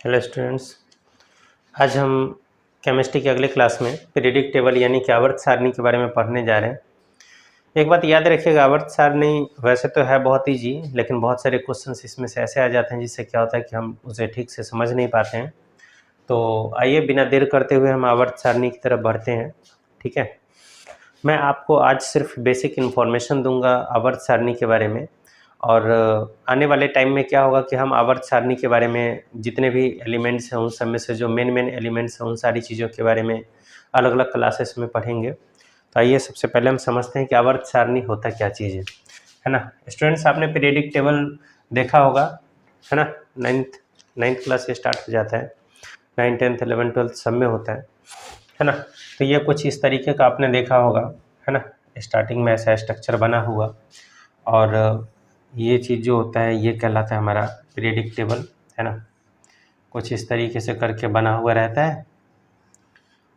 Hello students, आज हम chemistry के अगले क्लास में पीरियडिक टेबल यानी कि आवर्त सारणी के बारे में पढ़ने जा रहे हैं। एक बात याद रखिएगा, आवर्त सारणी वैसे तो है बहुत ईजी, लेकिन बहुत सारे क्वेश्चंस इसमें से ऐसे आ जाते हैं जिससे क्या होता है कि हम उसे ठीक से समझ नहीं पाते हैं। तो आइए बिना देर करते हुए हम आवर्त सारणी की तरफ बढ़ते हैं। ठीक है, मैं आपको आज सिर्फ बेसिक इन्फॉर्मेशन दूंगा आवर्त सारणी के बारे में, और आने वाले टाइम में क्या होगा कि हम आवर्त सारणी के बारे में जितने भी एलिमेंट्स हैं उन सब में से जो मेन एलिमेंट्स हैं उन सारी चीज़ों के बारे में अलग अलग क्लासेस में पढ़ेंगे। तो आइए सबसे पहले हम समझते हैं कि आवर्त सारणी होता क्या चीज़ है ना। स्टूडेंट्स, आपने पीरियडिक टेबल देखा होगा, है ना। नाइन्थ क्लास से स्टार्ट हो जाता है, 9th 10th 11th 12th सब में होता है ना। तो ये कुछ इस तरीके का आपने देखा होगा, है ना। स्टार्टिंग में ऐसा स्ट्रक्चर बना हुआ, और ये चीज़ जो होता है ये कहलाता है हमारा पीरियडिक टेबल, है ना। कुछ इस तरीके से करके बना हुआ रहता है,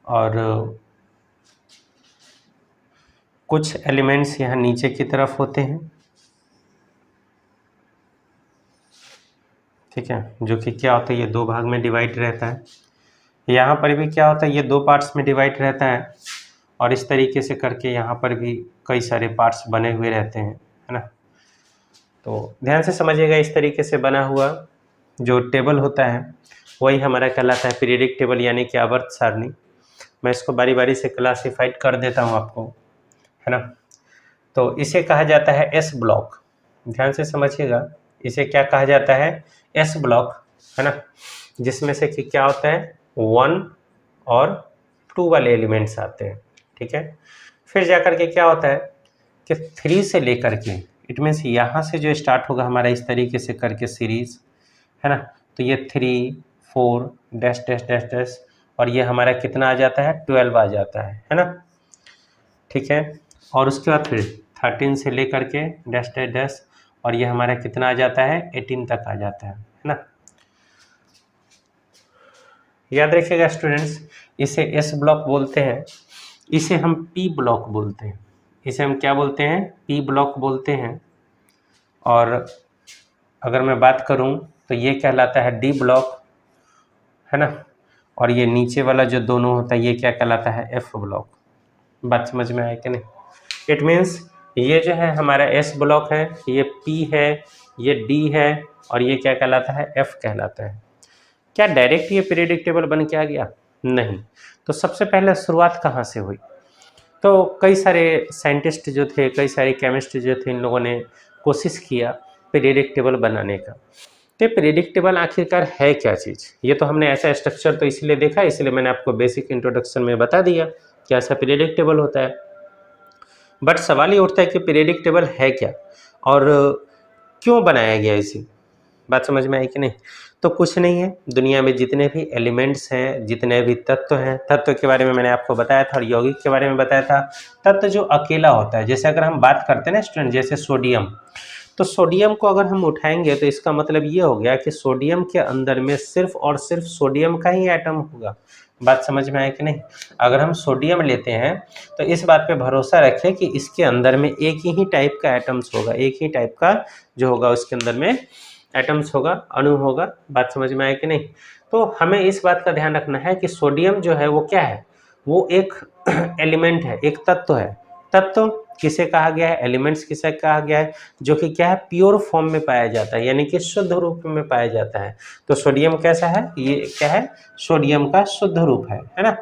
और कुछ एलिमेंट्स यहाँ नीचे की तरफ होते हैं, ठीक है, जो कि क्या होता है ये दो भाग में डिवाइड रहता है। यहाँ पर भी क्या होता है, ये दो पार्ट्स में डिवाइड रहता है, और इस तरीके से करके यहाँ पर भी कई सारे पार्ट्स बने हुए रहते हैं, है ना। तो ध्यान से समझिएगा, इस तरीके से बना हुआ जो टेबल होता है वही हमारा कहलाता है पीरियडिक टेबल यानी कि आवर्त सारणी। मैं इसको बारी बारी से क्लासिफाइड कर देता हूँ आपको, है ना। तो इसे कहा जाता है एस ब्लॉक। ध्यान से समझिएगा, इसे क्या कहा जाता है, एस ब्लॉक, है ना। जिसमें से कि क्या होता है 1 और 2 वाले एलिमेंट्स आते हैं, ठीक है। फिर जाकर के क्या होता है कि 3 से लेकर के, इट मीन्स यहाँ से जो स्टार्ट होगा हमारा इस तरीके से करके सीरीज, है ना। तो ये 3 4 डैश डैश डैश डैश, और ये हमारा कितना आ जाता है 12 आ जाता है ना, ठीक है। और उसके बाद फिर 13 से लेकर के डैश डैश डैश, और ये हमारा कितना आ जाता है 18 तक आ जाता है ना। याद रखिएगा स्टूडेंट्स, इसे एस ब्लॉक बोलते हैं, इसे हम पी ब्लॉक बोलते हैं, इसे हम क्या बोलते हैं, पी ब्लॉक बोलते हैं। और अगर मैं बात करूं तो ये कहलाता है डी ब्लॉक, है ना। और ये नीचे वाला जो दोनों होता है ये क्या कहलाता है, एफ ब्लॉक। बात समझ में आया कि नहीं। इट मीन्स ये जो है हमारा एस ब्लॉक है, ये पी है, ये डी है, और ये क्या कहलाता है, एफ कहलाता है। क्या डायरेक्ट ये पीरियडिक टेबल बन के आ गया, नहीं। तो सबसे पहले शुरुआत कहाँ से हुई, तो कई सारे साइंटिस्ट जो थे, कई सारे केमिस्ट जो थे, इन लोगों ने कोशिश किया पीरियडिक टेबल बनाने का। तो पीरियडिक टेबल आखिरकार है क्या चीज़, ये तो हमने ऐसा स्ट्रक्चर तो इसलिए देखा, इसलिए मैंने आपको बेसिक इंट्रोडक्शन में बता दिया कि ऐसा पीरियडिक टेबल होता है। बट सवाल ये उठता है कि पीरियडिक टेबल है क्या और क्यों बनाया गया इसे। बात समझ में आई कि नहीं। तो कुछ नहीं है, दुनिया में जितने भी एलिमेंट्स हैं, जितने भी तत्व हैं, तत्व के बारे में मैंने आपको बताया था, और यौगिक के बारे में बताया था। तत्व जो अकेला होता है, जैसे अगर हम बात करते हैं ना स्टूडेंट, जैसे सोडियम, तो सोडियम को अगर हम उठाएंगे तो इसका मतलब ये हो गया कि सोडियम के अंदर में सिर्फ और सिर्फ सोडियम का ही एटम होगा। बात समझ में आए कि नहीं। अगर हम सोडियम लेते हैं तो इस बात पे भरोसा रखें कि इसके अंदर में एक ही टाइप का एटम्स होगा, एक ही टाइप का जो होगा उसके अंदर में एटम्स होगा, अणु होगा। बात समझ में आए कि नहीं। तो हमें इस बात का ध्यान रखना है कि सोडियम जो है वो क्या है, वो एक एलिमेंट है, एक तत्व है। तत्व किसे कहा गया है, एलिमेंट्स किसे कहा गया है, जो कि क्या है, प्योर फॉर्म में पाया जाता है, यानी कि शुद्ध रूप में पाया जाता है। तो सोडियम कैसा है, ये क्या है, सोडियम का शुद्ध रूप है ना।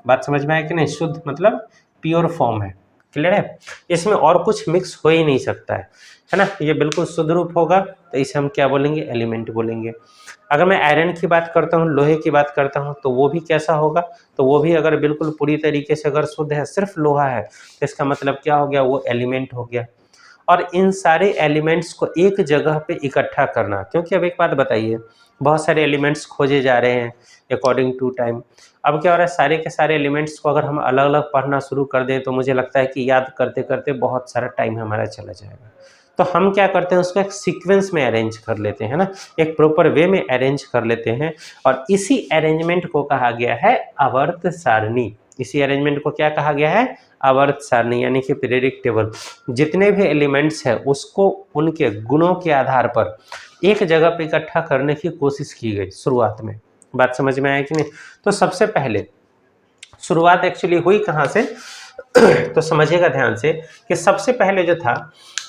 बात समझ में आया कि नहीं। शुद्ध मतलब प्योर फॉर्म है, क्लियर है। इसमें और कुछ मिक्स हो ही नहीं सकता है ना। ये बिल्कुल शुद्ध रूप होगा, तो इसे हम क्या बोलेंगे, एलिमेंट बोलेंगे। अगर मैं आयरन की बात करता हूँ, लोहे की बात करता हूँ, तो वो भी कैसा होगा, तो वो भी अगर बिल्कुल पूरी तरीके से अगर शुद्ध है, सिर्फ लोहा है, तो इसका मतलब क्या हो गया, वो एलिमेंट हो गया। और इन सारे एलिमेंट्स को एक जगह पे इकट्ठा करना, क्योंकि अब एक बात बताइए, बहुत सारे एलिमेंट्स खोजे जा रहे हैं अकॉर्डिंग टू टाइम। अब क्या हो रहा है, सारे के सारे एलिमेंट्स को अगर हम अलग अलग पढ़ना शुरू कर दें तो मुझे लगता है कि याद करते करते बहुत सारा टाइम हमारा चला जाएगा। तो हम क्या करते हैं, उसको एक सीक्वेंस में अरेंज कर लेते हैं ना, एक प्रॉपर वे में अरेंज कर लेते हैं, और इसी अरेंजमेंट को कहा गया है आवर्त सारणी। इसी अरेंजमेंट को क्या कहा गया है? आवर्त सारणी यानी कि पीरियडिक टेबल। जितने भी एलिमेंट्स हैं उसको उनके गुणों के आधार पर एक जगह पे इकट्ठा करने की कोशिश की गई शुरुआत में। बात समझ में आया कि नहीं? तो सबसे पहले शुरुआत एक्चुअली हुई कहाँ से? तो समझिएगा ध्यान से कि सबसे पहले जो था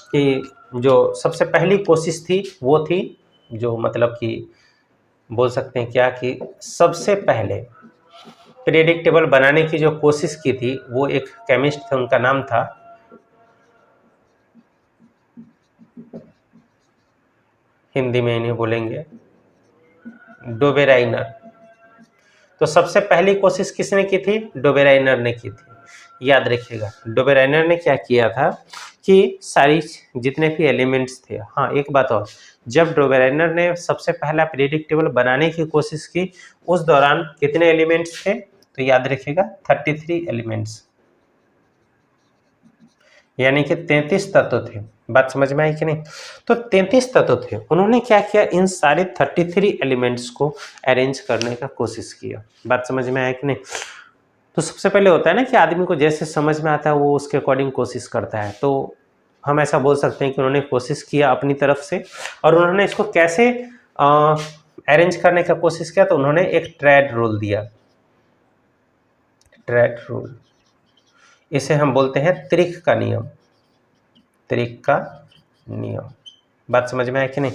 कि जो सबसे पहली कोशिश थी वो थी, जो मतलब कि बोल सकते हैं क्या कि सबसे पहले पीरियडिक टेबल बनाने की जो कोशिश की थी वो एक केमिस्ट थे, उनका नाम था हिंदी में इन्हें बोलेंगे डोबेराइनर। तो सबसे पहली कोशिश किसने की थी? डोबेराइनर ने की थी। याद रखिएगा डोबेराइनर ने क्या किया था कि सारी जितने भी एलिमेंट्स थे, हाँ एक बात और, जब डोबेराइनर ने सबसे पहला पीरियडिक टेबल बनाने की कोशिश की उस दौरान कितने एलिमेंट्स थे? तो याद रखिएगा 33 एलिमेंट्स, यानी कि 33 तत्व थे। बात समझ में आई कि नहीं? तो 33 तत्व थे। उन्होंने क्या किया? इन सारे 33 एलिमेंट्स को अरेंज करने का कोशिश किया। बात समझ में आया कि नहीं? तो सबसे पहले होता है ना कि आदमी को जैसे समझ में आता है वो उसके अकॉर्डिंग कोशिश करता है। तो हम ऐसा बोल सकते हैं कि उन्होंने कोशिश किया अपनी तरफ से, और उन्होंने इसको कैसे अरेंज करने का कोशिश किया? तो उन्होंने एक ट्रेड रूल दिया। ट्रेड रूल, इसे हम बोलते हैं त्रिक का नियम। त्रिक का नियम। बात समझ में आया कि नहीं?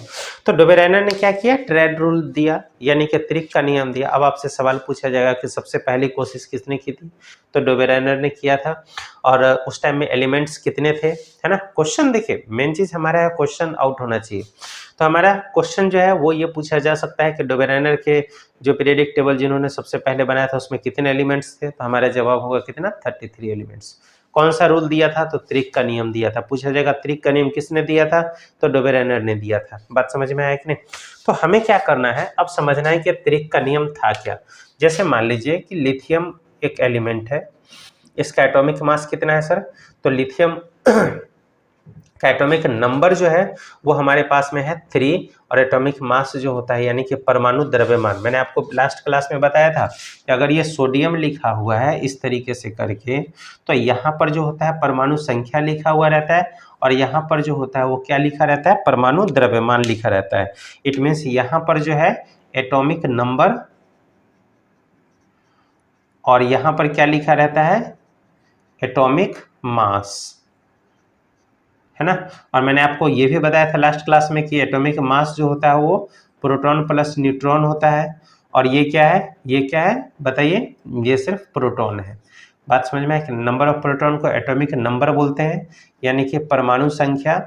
तो डोबेराइनर ने क्या किया? ट्रेड रूल दिया, यानी कि त्रिक का नियम दिया। अब आपसे सवाल पूछा जाएगा कि सबसे पहली कोशिश किसने की थी? तो डोबेराइनर ने किया था। और उस टाइम में एलिमेंट्स कितने थे, है ना? क्वेश्चन देखिए, मेन चीज हमारा है क्वेश्चन आउट होना चाहिए। तो हमारा क्वेश्चन जो है वो ये पूछा जा सकता है कि डोबेराइनर के जो पीरियडिक टेबल जिन्होंने सबसे पहले बनाया था उसमें कितने एलिमेंट्स थे? तो हमारा जवाब होगा कितना? 33 एलिमेंट्स। कौन सा रूल दिया था? तो त्रिक का नियम दिया था। पूछा जाएगा त्रिक का नियम किसने दिया था? तो डोबेराइनर ने दिया था। बात समझ में आया कि नहीं? तो हमें क्या करना है, अब समझना है कि त्रिक का नियम था क्या। जैसे मान लीजिए कि लिथियम एक एलिमेंट है, इसका एटॉमिक मास कितना है सर? तो लिथियम का एटॉमिक नंबर जो है वो हमारे पास में है 3, और एटॉमिक मास जो होता है यानी कि परमाणु द्रव्यमान, मैंने आपको लास्ट क्लास में बताया था कि अगर ये सोडियम लिखा हुआ है इस तरीके से करके, तो यहाँ पर जो होता है परमाणु संख्या लिखा हुआ रहता है, और यहाँ पर जो होता है वो क्या लिखा रहता है? परमाणु द्रव्यमान लिखा रहता है। इट मीन्स यहाँ पर जो है एटॉमिक नंबर, और यहाँ पर क्या लिखा रहता है? एटॉमिक मास, है ना? और मैंने आपको ये भी बताया था लास्ट क्लास में कि एटॉमिक मास जो होता है वो प्रोटॉन प्लस न्यूट्रॉन होता है, और ये क्या है? ये क्या है बताइए? ये सिर्फ प्रोटॉन है। बात समझ में है कि नंबर ऑफ प्रोटॉन को एटॉमिक नंबर बोलते हैं, यानी कि परमाणु संख्या,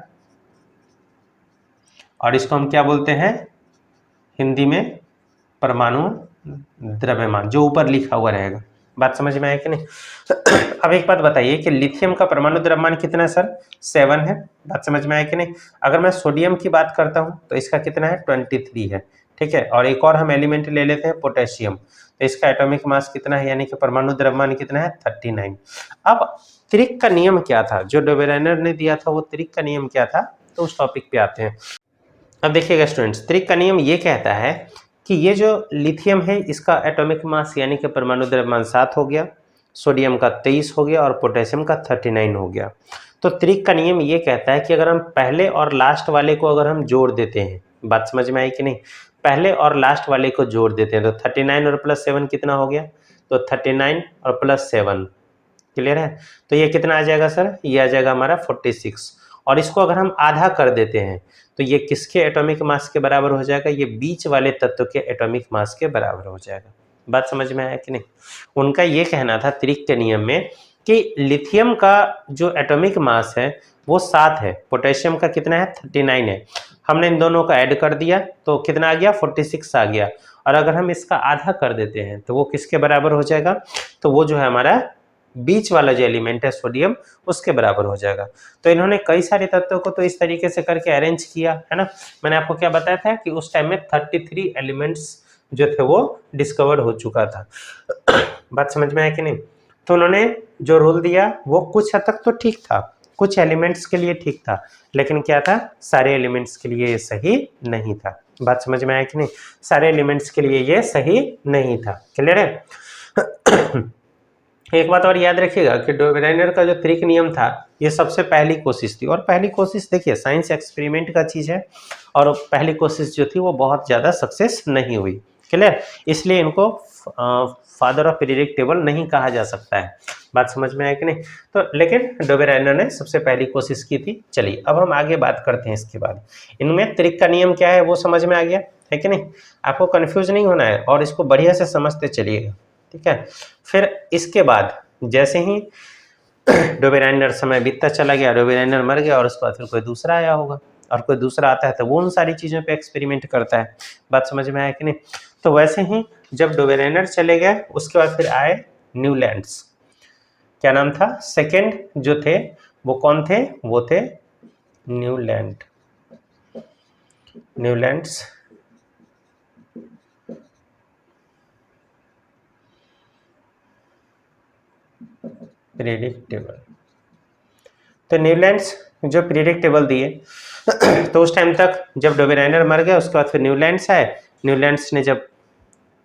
और इसको हम क्या बोलते हैं हिंदी में? परमाणु द्रव्यमान, जो ऊपर लिखा हुआ रहेगा। बात समझ में आया कि नहीं? अब एक बात बताइए कि लिथियम का परमाणु द्रव्यमान कितना है सर? 7 है। बात समझ में आया कि नहीं? अगर मैं सोडियम की बात करता हूं तो इसका कितना है? 23 है। ठीक है, और एक और हम एलिमेंट ले लेते हैं पोटेशियम, तो इसका एटॉमिक मास कितना है यानी कि परमाणु द्रव्यमान कितना है? 39। अब त्रिक का नियम क्या था जो डोबेराइनर ने दिया था? वो त्रिक का नियम क्या था? तो उस टॉपिक पे आते हैं। अब देखिएगा स्टूडेंट्स, त्रिक का नियम ये कहता है कि ये जो लिथियम है इसका एटॉमिक मास यानी कि परमाणु द्रव्यमान 7 हो गया, सोडियम का 23 हो गया, और पोटेशियम का 39 हो गया। तो त्रिक का नियम ये कहता है कि अगर हम पहले और लास्ट वाले को अगर हम जोड़ देते हैं, बात समझ में आई कि नहीं? पहले और लास्ट वाले को जोड़ देते हैं तो 39 और प्लस 7 कितना हो गया? तो 39 और प्लस 7, क्लियर है? तो ये कितना आ जाएगा सर? ये आ जाएगा हमारा 46। और इसको अगर हम आधा कर देते हैं तो ये किसके एटॉमिक मास के बराबर हो जाएगा? ये बीच वाले तत्व के एटॉमिक मास के बराबर हो जाएगा। बात समझ में आया कि नहीं? उनका ये कहना था त्रिक के नियम में कि लिथियम का जो एटॉमिक मास है वो 7 है, पोटेशियम का कितना है? 39 है। हमने इन दोनों का ऐड कर दिया तो कितना आ गया? 46 आ गया। और अगर हम इसका आधा कर देते हैं तो वो किसके बराबर हो जाएगा? तो वो जो है हमारा बीच वाला जो एलिमेंट है सोडियम, उसके बराबर हो जाएगा। तो इन्होंने कई सारे तत्वों को तो इस तरीके से करके अरेंज किया, है ना? मैंने आपको क्या बताया था कि उस टाइम में 33 एलिमेंट्स जो थे वो डिस्कवर हो चुका था। बात समझ में आया कि नहीं? तो उन्होंने जो रूल दिया वो कुछ हद तक तो ठीक था, कुछ एलिमेंट्स के लिए ठीक था, लेकिन क्या था? सारे एलिमेंट्स के लिए ये सही नहीं था। बात समझ में आया कि नहीं? सारे एलिमेंट्स के लिए ये सही नहीं था। क्लियर है? एक बात और याद रखिएगा कि डोबेराइनर का जो त्रिक नियम था ये सबसे पहली कोशिश थी, और पहली कोशिश देखिए साइंस एक्सपेरिमेंट का चीज़ है, और पहली कोशिश जो थी वो बहुत ज़्यादा सक्सेस नहीं हुई। क्लियर? इसलिए इनको फादर ऑफ पीरियडिक टेबल नहीं कहा जा सकता है। बात समझ में आया कि नहीं? तो लेकिन डोबेराइनर ने सबसे पहली कोशिश की थी। चलिए अब हम आगे बात करते हैं इसके बाद। इनमें त्रिक का नियम क्या है वो समझ में आ गया है कि नहीं? आपको कन्फ्यूज नहीं होना है और इसको बढ़िया से समझते चलिएगा, ठीक है? फिर इसके बाद जैसे ही डोबेराइनर समय बीतता चला गया, डोबेराइनर मर गया और उसके बाद फिर कोई दूसरा आया होगा, और कोई दूसरा आता है तो वो उन सारी चीज़ों पे एक्सपेरिमेंट करता है। बात समझ में आया कि नहीं? तो वैसे ही जब डोबेराइनर चले गए उसके बाद फिर आए न्यूलैंड्स। क्या नाम था? सेकेंड जो थे वो कौन थे? वो थे न्यूलैंड्स। Periodic table. तो न्यूलैंड्स जो पीरियडिक टेबल दिए तो उस टाइम तक जब डोबेराइनर मर गए उसके बाद फिर न्यूलैंड्स आए। न्यूलैंड्स ने जब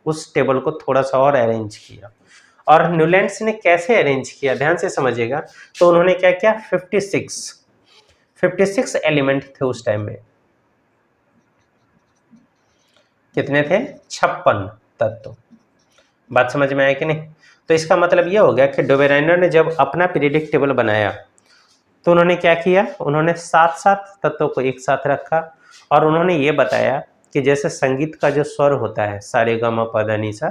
उस टेबल को थोड़ा सा और अरेंज किया, और न्यूलैंड्स ने कैसे अरेंज किया ध्यान से समझिएगा। तो उन्होंने क्या किया, 56 एलिमेंट थे उस टाइम में। कितने थे? 56 तत्व। बात समझ में आया कि नहीं? तो इसका मतलब यह हो गया कि डोबेराइनर ने जब अपना पीरियडिक टेबल बनाया तो उन्होंने क्या किया, उन्होंने 7 तत्वों को एक साथ रखा, और उन्होंने ये बताया कि जैसे संगीत का जो स्वर होता है सा रे गा मा पा धा नी सा,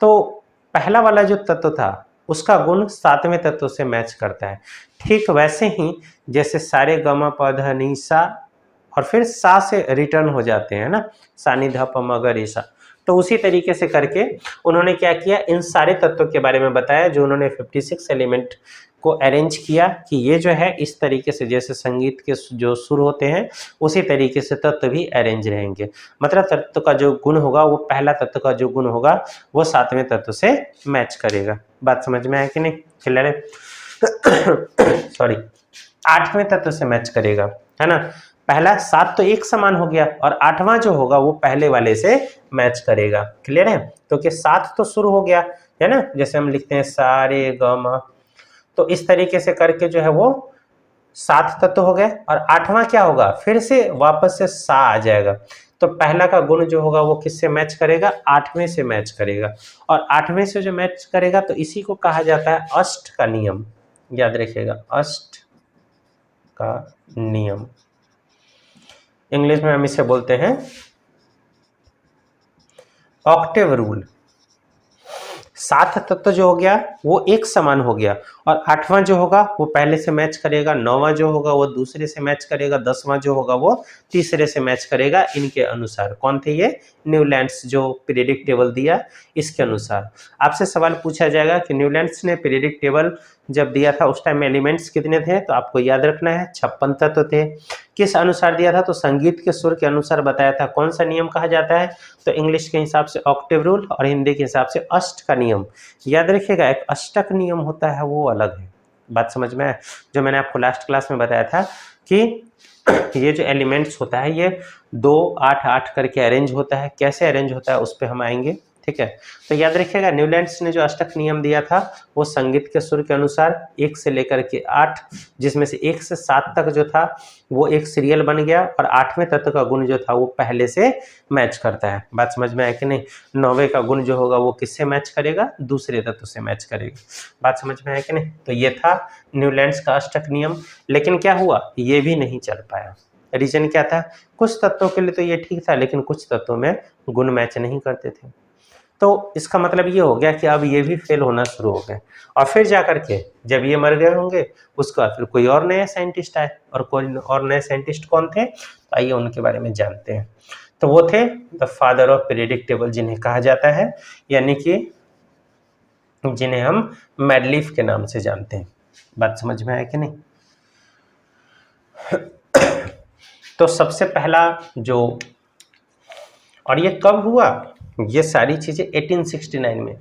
तो पहला वाला जो तत्व था उसका गुण 7वें तत्व से मैच करता है। ठीक वैसे ही जैसे सा रे गा मा पा धा नी सा और फिर सा से रिटर्न हो जाते हैं ना, सा नी धा प म ग रे सा, तो उसी तरीके से करके उन्होंने क्या किया, इन सारे तत्वों के बारे में बताया जो उन्होंने 56 एलिमेंट को अरेंज किया कि ये जो है इस तरीके से जैसे संगीत के जो सुर होते हैं उसी तरीके से तत्व भी अरेंज रहेंगे। मतलब तत्व का जो गुण होगा वो पहला तत्व का जो गुण होगा वो 7वें तत्व से मैच करेगा। बात समझ में आया कि नहीं? क्लियर है? सॉरी, 8वें तत्व से मैच करेगा, है ना। पहला 7 तो एक समान हो गया और 8वां जो होगा वो पहले वाले से मैच करेगा। क्लियर है? तो कि 7 तो शुरू हो गया है ना, जैसे हम लिखते हैं सा रे ग म, तो इस तरीके से करके जो है वो 7 तत्व हो गए, और 8वां क्या होगा, फिर से वापस से सा आ जाएगा। तो पहला का गुण जो होगा वो किससे मैच करेगा, 8वें से मैच करेगा, और 8वें से जो मैच करेगा तो इसी को कहा जाता है अष्ट का नियम। याद रखिएगा, अष्ट का नियम, इंग्लिश में हम इसे बोलते हैं ऑक्टेव रूल। 7 तत्व जो हो गया वो एक समान हो गया, और 8वां जो होगा वो पहले से मैच करेगा, 9वां जो होगा वो दूसरे से मैच करेगा, 10वां जो होगा वो तीसरे से मैच करेगा। इनके अनुसार कौन थे ये? न्यूलैंड्स जो पीरियडिक टेबल दिया इसके अनुसार। आपसे सवाल पूछा जाएगा कि न्यूलैंड्स ने पीरियडिक टेबल जब दिया था उस टाइम में एलिमेंट्स कितने थे, तो आपको याद रखना है 56 तत्व थे। किस अनुसार दिया था, तो संगीत के सुर के अनुसार बताया था। कौन सा नियम कहा जाता है, तो इंग्लिश के हिसाब से ऑक्टेव रूल और हिंदी के हिसाब से अष्ट का नियम। याद रखिएगा, एक अष्टक नियम होता है वो अलग है। बात समझ में आए? जो मैंने आपको लास्ट क्लास में बताया था कि ये जो एलिमेंट्स होता है ये 2 8 8 करके अरेंज होता है। कैसे अरेंज होता है उस पर हम आएंगे, ठीक है। तो याद रखिएगा, न्यूलैंड्स ने जो अष्टक नियम दिया था वो संगीत के सुर के अनुसार 1 से लेकर के 8, जिसमें से 1 से 7 तक जो था वो एक सीरियल बन गया, और 8वें तत्व का गुण जो था वो पहले से मैच करता है। बात समझ में आया कि नहीं? 9वें का गुण जो होगा वो किससे मैच करेगा, दूसरे तत्व से मैच करेगा। बात समझ में आया कि नहीं? तो ये था न्यूलैंड्स का अष्टक नियम। लेकिन क्या हुआ, ये भी नहीं चल पाया। रीजन क्या था, कुछ तत्वों के लिए तो ये ठीक था लेकिन कुछ तत्वों में गुण मैच नहीं करते थे। तो इसका मतलब ये हो गया कि अब ये भी फेल होना शुरू हो गए, और फिर जाकर के जब ये मर गए होंगे उसके बाद फिर कोई और नए साइंटिस्ट आए, और कोई और नए साइंटिस्ट कौन थे, तो आइए उनके बारे में जानते हैं। तो वो थे the father of periodic table जिन्हें कहा जाता है, यानी कि जिन्हें हम मैडलीफ के नाम से जानते हैं। बात समझ में आया कि नहीं? तो सबसे पहला जो, और ये कब हुआ, ये सारी चीजें 1869 में,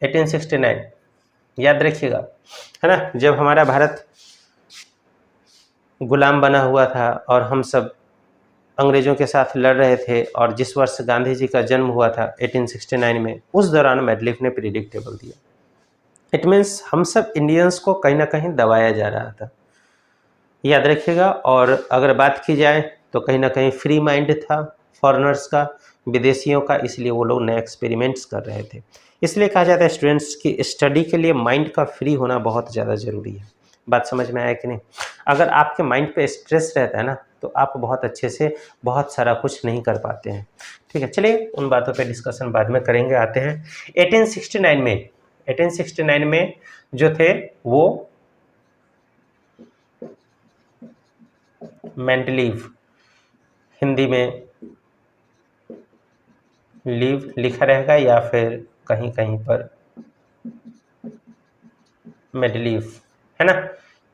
1869 याद रखिएगा, है ना। जब हमारा भारत गुलाम बना हुआ था और हम सब अंग्रेजों के साथ लड़ रहे थे, और जिस वर्ष गांधी जी का जन्म हुआ था 1869 में, उस दौरान मैडलीफ ने पीरियडिक टेबल दिया। इट मीन्स हम सब इंडियंस को कहीं ना कहीं दबाया जा रहा था, याद रखिएगा। और अगर बात की जाए तो कहीं ना कहीं फ्री माइंड था फॉरेनर्स का, विदेशियों का, इसलिए वो लोग नए एक्सपेरिमेंट्स कर रहे थे। इसलिए कहा जाता है स्टूडेंट्स की स्टडी के लिए माइंड का फ्री होना बहुत ज़्यादा ज़रूरी है। बात समझ में आया कि नहीं? अगर आपके माइंड पे स्ट्रेस रहता है ना, तो आप बहुत अच्छे से बहुत सारा कुछ नहीं कर पाते हैं। ठीक है, चलिए उन बातों पे डिस्कशन बाद में करेंगे। आते हैं 1869 में जो थे वो मेंडलीव, हिंदी में लीव लिखा रहेगा या फिर कहीं कहीं पर मेडलीव, है ना।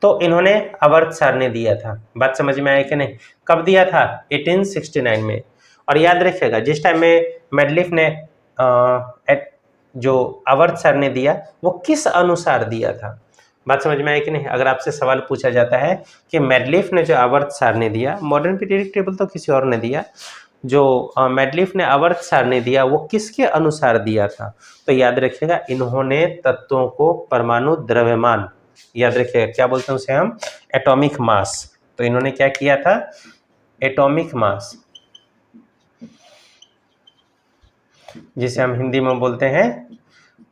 तो इन्होंने आवर्त सारणी दिया था। बात समझ में आया कि नहीं? कब दिया था? 1869 में। और याद रखिएगा जिस टाइम में मेडलीफ ने जो आवर्त सारणी दिया वो किस अनुसार दिया था? बात समझ में आया कि नहीं? अगर आपसे सवाल पूछा जाता है कि मेडलीफ ने जो आवर्त सारणी दिया, मॉडर्न पीरियडिक टेबल तो किसी और ने दिया, जो मेडलीफ ने आवर्त सारणी दिया वो किसके अनुसार दिया था? तो याद रखिएगा इन्होंने तत्वों को परमाणु द्रव्यमान, याद रखिएगा क्या बोलते हैं उसे हम? Atomic mass. तो इन्होंने क्या किया था? एटॉमिक मास, जिसे हम हिंदी में बोलते हैं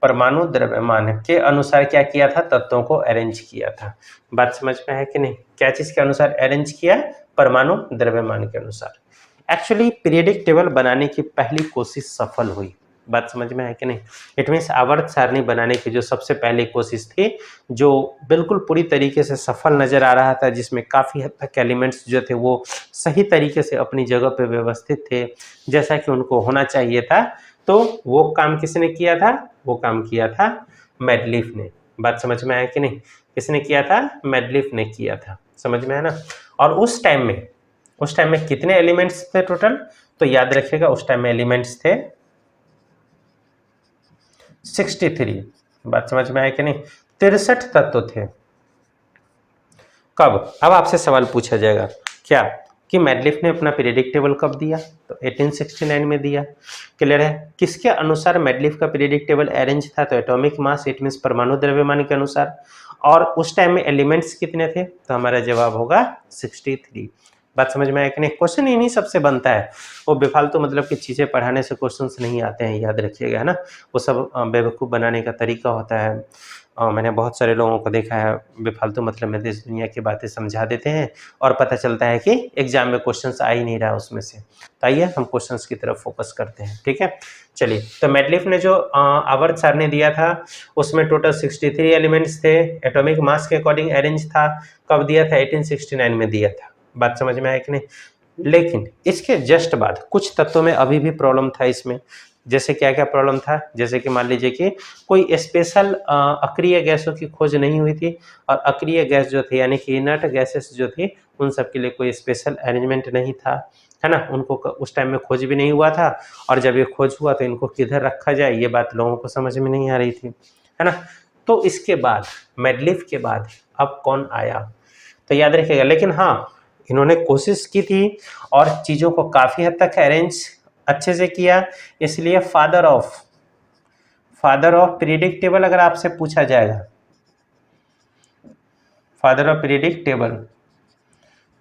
परमाणु द्रव्यमान, के अनुसार क्या किया था? तत्वों को अरेंज किया था। बात समझ में है कि नहीं? क्या चीज के अनुसार अरेंज किया? परमाणु द्रव्यमान के अनुसार। एक्चुअली पीरियडिक टेबल बनाने की पहली कोशिश सफल हुई। बात समझ में है कि नहीं? इट मीन्स आवर्त सारणी बनाने की जो सबसे पहली कोशिश थी, जो बिल्कुल पूरी तरीके से सफल नजर आ रहा था, जिसमें काफ़ी हद तक एलिमेंट्स जो थे वो सही तरीके से अपनी जगह पे व्यवस्थित थे जैसा कि उनको होना चाहिए था, तो वो काम किसने किया था? वो काम किया था मेडलीफ ने। बात समझ में आया कि नहीं? किसने किया था? मेडलीफ ने किया था। समझ में आया ना? और उस टाइम में कितने एलिमेंट्स थे टोटल? तो याद रखिएगा उस टाइम में एलिमेंट्स थे 63। बात समझ में आया कि नहीं? 63 तत्व थे। कब? अब आपसे सवाल पूछा जाएगा क्या कि मेडलीफ ने अपना पीरियडिक टेबल कब दिया? तो 1869 में दिया। क्लियर है? किसके अनुसार मेडलीफ का पीरियडिक टेबल अरेंज था? तो एटॉमिक मास, इट मींस परमाणु द्रव्यमान के अनुसार। और उस टाइम में एलिमेंट्स कितने थे? तो हमारा जवाब होगा 63। बात समझ में आया कि नहीं? क्वेश्चन इन्हीं सबसे बनता है, वो बेफालतू मतलब कि चीज़ें पढ़ाने से क्वेश्चंस नहीं आते हैं, याद रखिएगा, है ना। वो सब बेवकूफ़ बनाने का तरीका होता है। मैंने बहुत सारे लोगों को देखा है बेफालतू मतलब में देश दुनिया की बातें समझा देते हैं और पता चलता है कि एग्जाम में क्वेश्चंस आ ही नहीं रहा उसमें से। तो आइए हम क्वेश्चंस की तरफ फोकस करते हैं। ठीक है, चलिए। तो मेडलीफ ने जो आवर्त सारणी दिया था उसमें टोटल 63 एलिमेंट्स थे, एटॉमिक मास के अकॉर्डिंग अरेंज था। कब दिया था? 1869 में दिया था। बात समझ में आया कि नहीं? लेकिन इसके जस्ट बाद कुछ तत्वों में अभी भी प्रॉब्लम था इसमें। जैसे क्या क्या प्रॉब्लम था? जैसे कि मान लीजिए कि कोई स्पेशल अक्रिय गैसों की खोज नहीं हुई थी, और अक्रिय गैस जो थी यानी कि इनर्ट गैसेस जो थी उन सब के लिए कोई स्पेशल अरेंजमेंट नहीं था, है ना। उनको उस टाइम में खोज भी नहीं हुआ था, और जब ये खोज हुआ तो इनको किधर रखा जाए ये बात लोगों को समझ में नहीं आ रही थी, है ना। तो इसके बाद मेडलीफ के बाद अब कौन आया? तो याद रखिएगा, लेकिन हाँ इन्होंने कोशिश की थी और चीज़ों को काफ़ी हद तक अरेंज अच्छे से किया, इसलिए फादर ऑफ पीरियडिक टेबल अगर आपसे पूछा जाएगा, फादर ऑफ पीरियडिक टेबल,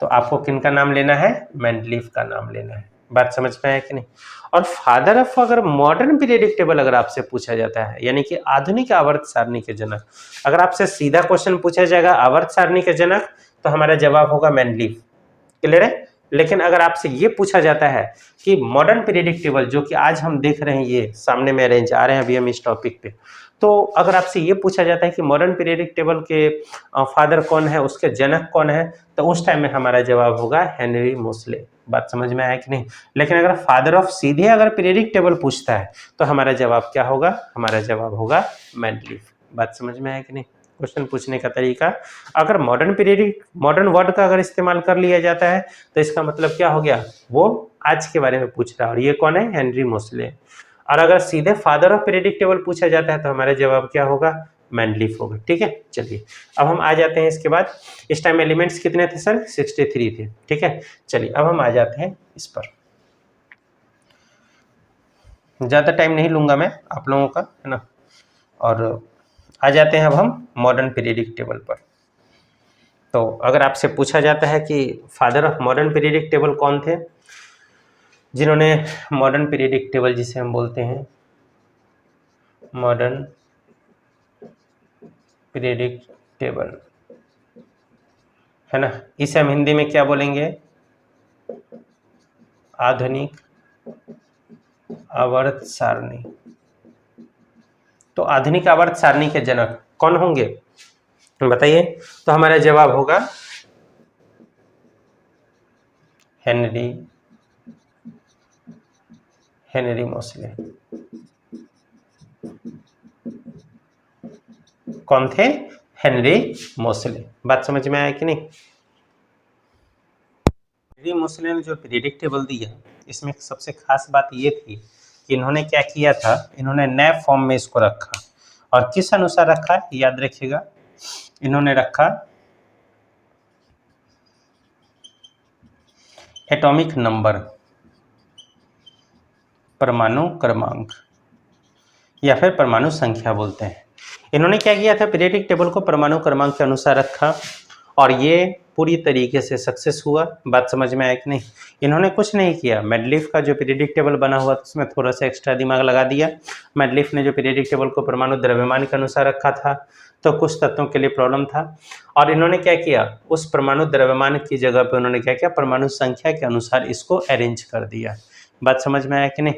तो आपको किनका नाम लेना है? मेंडलीफ का नाम लेना है। बात समझ में आया कि नहीं? और फादर ऑफ अगर मॉडर्न पीरियडिक टेबल अगर आपसे पूछा जाता है, यानी कि आधुनिक आवर्त सारणी के जनक, अगर आपसे सीधा क्वेश्चन पूछा जाएगा आवर्त सारणी के जनक, तो हमारा जवाब होगा मेंडलीफ। क्लियर है? लेकिन अगर आपसे ये पूछा जाता है कि मॉडर्न पीरियडिक टेबल जो कि आज हम देख रहे हैं, ये सामने में अरेंज आ रहे हैं अभी हम इस टॉपिक पे, तो अगर आपसे ये पूछा जाता है कि मॉडर्न पीरियडिक टेबल के फादर कौन है, उसके जनक कौन है, तो उस टाइम में हमारा जवाब होगा हेनरी मोसले। बात समझ में आया कि नहीं? लेकिन अगर फादर ऑफ सीधे अगर पीरियडिक टेबल पूछता है तो हमारा जवाब क्या होगा? हमारा जवाब होगा मेंडलीफ। बात समझ में आया कि नहीं? क्वेश्चन पूछने का तरीका, अगर मॉडर्न वर्ड का अगर इस्तेमाल कर लिया जाता है तो इसका मतलब क्या हो गया? वो आज के बारे में पूछ रहा है, और ये कौन है? हेनरी मोसले। और अगर सीधे फादर ऑफ पीरियडिक टेबल पूछा जाता है तो हमारा जवाब क्या होगा? मेंडलीफ होगा। ठीक है, चलिए अब हम आ जाते हैं इसके बाद। इस टाइम एलिमेंट्स कितने थे सर? 63 थे। ठीक है, चलिए अब हम आ जाते हैं इस पर। ज़्यादा टाइम नहीं लूंगा मैं आप लोगों का, है ना। और आ जाते हैं अब हम मॉडर्न पीरियडिक टेबल पर। तो अगर आपसे पूछा जाता है कि father of modern periodic table कौन थे, जिन्होंने मॉडर्न पीरियडिक टेबल जिसे हम बोलते हैं मॉडर्न पीरियडिक टेबल, है ना, इसे हम हिंदी में क्या बोलेंगे, आधुनिक आवर्त सारणी। तो आधुनिक आवर्त सारणी के जनक कौन होंगे बताइए? तो हमारा जवाब होगा हेनरी मोसले। कौन थे? हेनरी मोसले। बात समझ में आया कि नहीं? हेनरी मोसले ने जो पीरियडिक टेबल दिया, इसमें सबसे खास बात ये थी कि इन्होंने क्या किया था, इन्होंने नए फॉर्म में इसको रखा। और किस अनुसार रखा है याद रखिएगा, इन्होंने रखा एटॉमिक नंबर, परमाणु क्रमांक, या फिर परमाणु संख्या बोलते हैं। इन्होंने क्या किया था, पीरियडिक टेबल को परमाणु क्रमांक के अनुसार रखा और ये पूरी तरीके से सक्सेस हुआ। बात समझ में आया कि नहीं? इन्होंने कुछ नहीं किया, मेडलिफ का जो पीरियडिक टेबल बना हुआ था उसमें थोड़ा सा एक्स्ट्रा दिमाग लगा दिया। मेडलिफ ने जो पीरियडिक टेबल को परमाणु द्रव्यमान के अनुसार रखा था, तो कुछ तत्वों के लिए प्रॉब्लम था, और इन्होंने क्या किया, उस परमाणु द्रव्यमान की जगह पे उन्होंने क्या किया, परमाणु संख्या के अनुसार इसको अरेंज कर दिया। बात समझ में आया कि नहीं?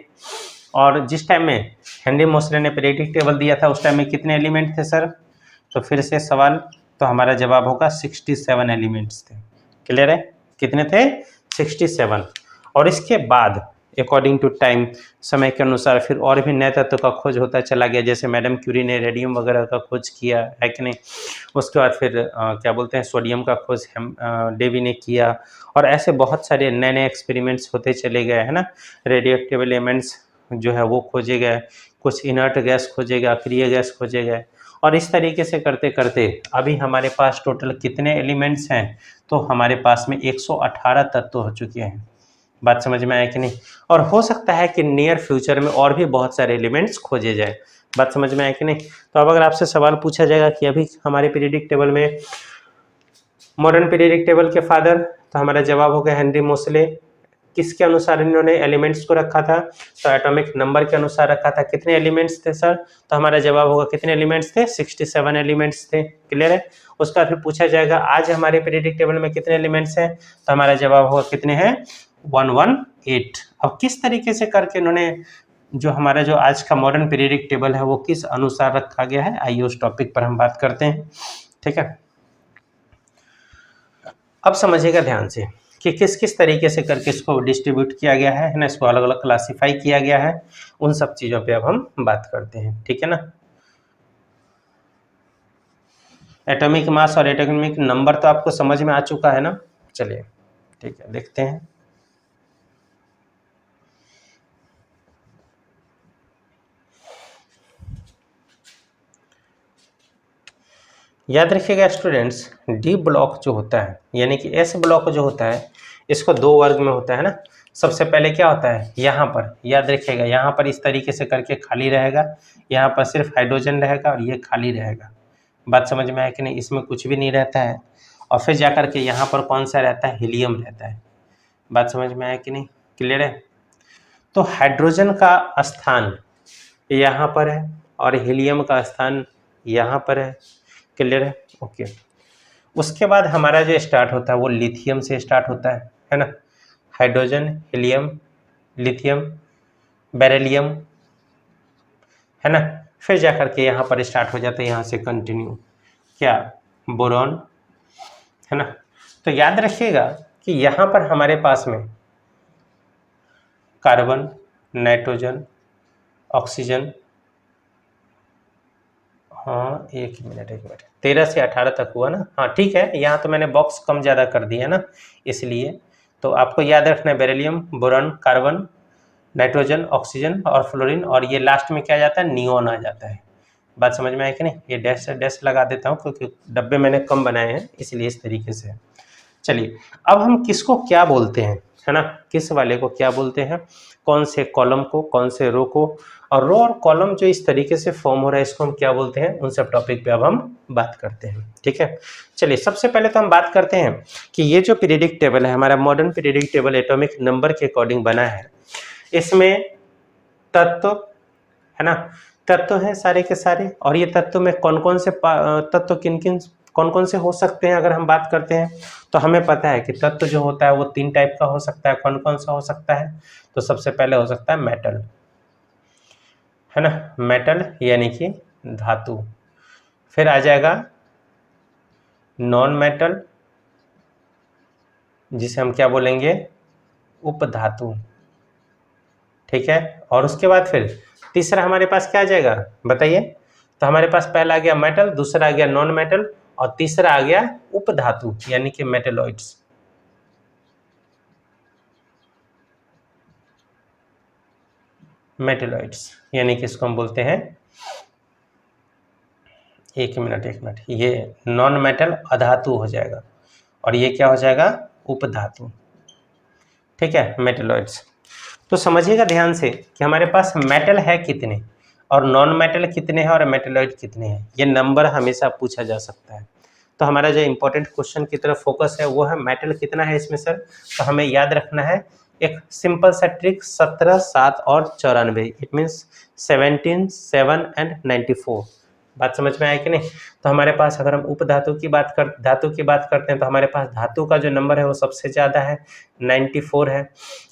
और जिस टाइम में हेनरी मोसले ने पीरियडिक टेबल दिया था उस टाइम में कितने एलिमेंट थे सर? तो फिर से सवाल, तो हमारा जवाब होगा 67 एलिमेंट्स थे। क्लियर है? कितने थे? 67। और इसके बाद अकॉर्डिंग टू टाइम, समय के अनुसार फिर और भी नए तत्वों का खोज होता चला गया, जैसे मैडम क्यूरी ने रेडियम वगैरह का खोज किया है कि नहीं। उसके बाद फिर क्या बोलते हैं, सोडियम का खोज डेवी ने किया, और ऐसे बहुत सारे नए नए एक्सपेरिमेंट्स होते चले गए, है ना। रेडियो एक्टिव एलिमेंट्स जो है वो खोजे गए, कुछ इनर्ट गैस खोजे गए, अक्रिय गैस खोजे गए, और इस तरीके से करते करते अभी हमारे पास टोटल कितने एलिमेंट्स हैं? तो हमारे पास में 118 तत्व हो चुके हैं। बात समझ में आया कि नहीं? और हो सकता है कि नियर फ्यूचर में और भी बहुत सारे एलिमेंट्स खोजे जाए। बात समझ में आया कि नहीं? तो अब अगर आपसे सवाल पूछा जाएगा कि अभी हमारे पीरियडिक टेबल में मॉडर्न पीरियडिक टेबल के फादर, तो हमारा जवाब होगा हेनरी मोसले। किसके अनुसार इन्होंने एलिमेंट्स को रखा था? तो एटॉमिक नंबर के अनुसार रखा था। कितने एलिमेंट्स थे सर? तो हमारा जवाब होगा कितने एलिमेंट्स थे? 67 एलिमेंट्स थे। क्लियर है? उसका फिर पूछा जाएगा आज हमारे पीरियडिक टेबल में कितने एलिमेंट्स हैं? तो हमारा जवाब होगा कितने हैं? 118। अब किस तरीके से करके इन्होंने जो हमारा जो आज का मॉडर्न पीरियडिक टेबल है वो किस अनुसार रखा गया है, आइए उस टॉपिक पर हम बात करते हैं। ठीक है, अब समझिएगा ध्यान से कि किस किस तरीके से करके इसको डिस्ट्रीब्यूट किया गया है ना, इसको अलग अलग क्लासीफाई किया गया है, उन सब चीज़ों पे अब हम बात करते हैं। ठीक है ना। एटॉमिक मास और एटॉमिक नंबर तो आपको समझ में आ चुका है ना। चलिए ठीक है, देखते हैं। याद रखिएगा स्टूडेंट्स, डी ब्लॉक जो होता है यानी कि एस ब्लॉक जो होता है, इसको दो वर्ग में होता है ना। सबसे पहले क्या होता है, यहाँ पर याद रखिएगा, यहाँ पर इस तरीके से करके खाली रहेगा, यहाँ पर सिर्फ हाइड्रोजन रहेगा और ये खाली रहेगा। बात समझ में आया कि नहीं? इसमें कुछ भी नहीं रहता है। और फिर जा कर के यहाँ पर कौन सा रहता है? हीलियम रहता है। बात समझ में आया कि नहीं? क्लियर है? तो हाइड्रोजन का स्थान यहाँ पर है और हीलियम का स्थान यहाँ पर है। क्लियर है? ओके। उसके बाद हमारा जो स्टार्ट होता है वो लिथियम से स्टार्ट होता है ना। हाइड्रोजन, हीलियम, लिथियम, बेरिलियम, है ना। फिर जाकर के यहाँ पर स्टार्ट हो जाता है, यहाँ से कंटिन्यू क्या, बोरॉन, है ना। तो याद रखिएगा कि यहाँ पर हमारे पास में कार्बन, नाइट्रोजन, ऑक्सीजन, हाँ एक मिनट 13 से 18 तक हुआ ना। हाँ ठीक है, यहाँ तो मैंने बॉक्स कम ज़्यादा कर दिया ना, इसलिए तो आपको याद रखना है beryllium, boron, carbon, nitrogen, oxygen और फ्लोरीन, और ये लास्ट में क्या जाता है? नियोन आ जाता है। बात समझ में आया कि नहीं? ये डैश डैश लगा देता हूँ क्योंकि डब्बे मैंने कम बनाए हैं, इसलिए इस तरीके से। चलिए अब हम किसको क्या बोलते हैं, है ना, किस वाले को क्या बोलते हैं, कौन से कॉलम को, कौन से रो को, और रो और कॉलम जो इस तरीके से फॉर्म हो रहा है इसको हम क्या बोलते हैं, उन सब टॉपिक पे अब हम बात करते हैं। ठीक है, चलिए सबसे पहले तो हम बात करते हैं कि ये जो पीरियडिक टेबल है हमारा modern periodic table atomic number के अकॉर्डिंग बना है। इसमें तत्व है ना, तत्व हैं सारे के सारे, और ये तत्व में कौन कौन से तत्व किन किन कौन कौन से हो सकते हैं अगर हम बात करते हैं तो हमें पता है कि तत्व जो होता है वो 3 टाइप का हो सकता है। कौन कौन सा हो सकता है, तो सबसे पहले हो सकता है मेटल, है ना, मेटल यानी कि धातु। फिर आ जाएगा नॉन मेटल, जिसे हम क्या बोलेंगे, उपधातु। ठीक है, और उसके बाद फिर तीसरा हमारे पास क्या आ जाएगा बताइए, तो हमारे पास पहला आ गया मेटल, दूसरा आ गया नॉन मेटल, और तीसरा आ गया उपधातु यानी कि मेटेलॉइड्स। मेटेलॉइड्स यानी कि इसको हम बोलते हैं, एक मिनट, ये नॉन मेटल अधातु हो जाएगा और ये क्या हो जाएगा, उपधातु। ठीक है, मेटेलॉइड्स। तो समझिएगा ध्यान से कि हमारे पास मेटल है कितने और नॉन मेटल कितने हैं और मेटेलॉइड कितने हैं, ये नंबर हमेशा पूछा जा सकता है। तो हमारा जो इंपॉर्टेंट क्वेश्चन की तरफ फोकस है वो है मेटल कितना है इसमें सर, तो हमें याद रखना है एक सिंपल सा ट्रिक, 17, 7 और 94, इट मीन्स 17, 7 एंड 94। बात समझ में आया कि नहीं। तो हमारे पास अगर हम उपधातु की बात करते हैं तो हमारे पास धातु का जो नंबर है वो सबसे ज़्यादा है, 94 है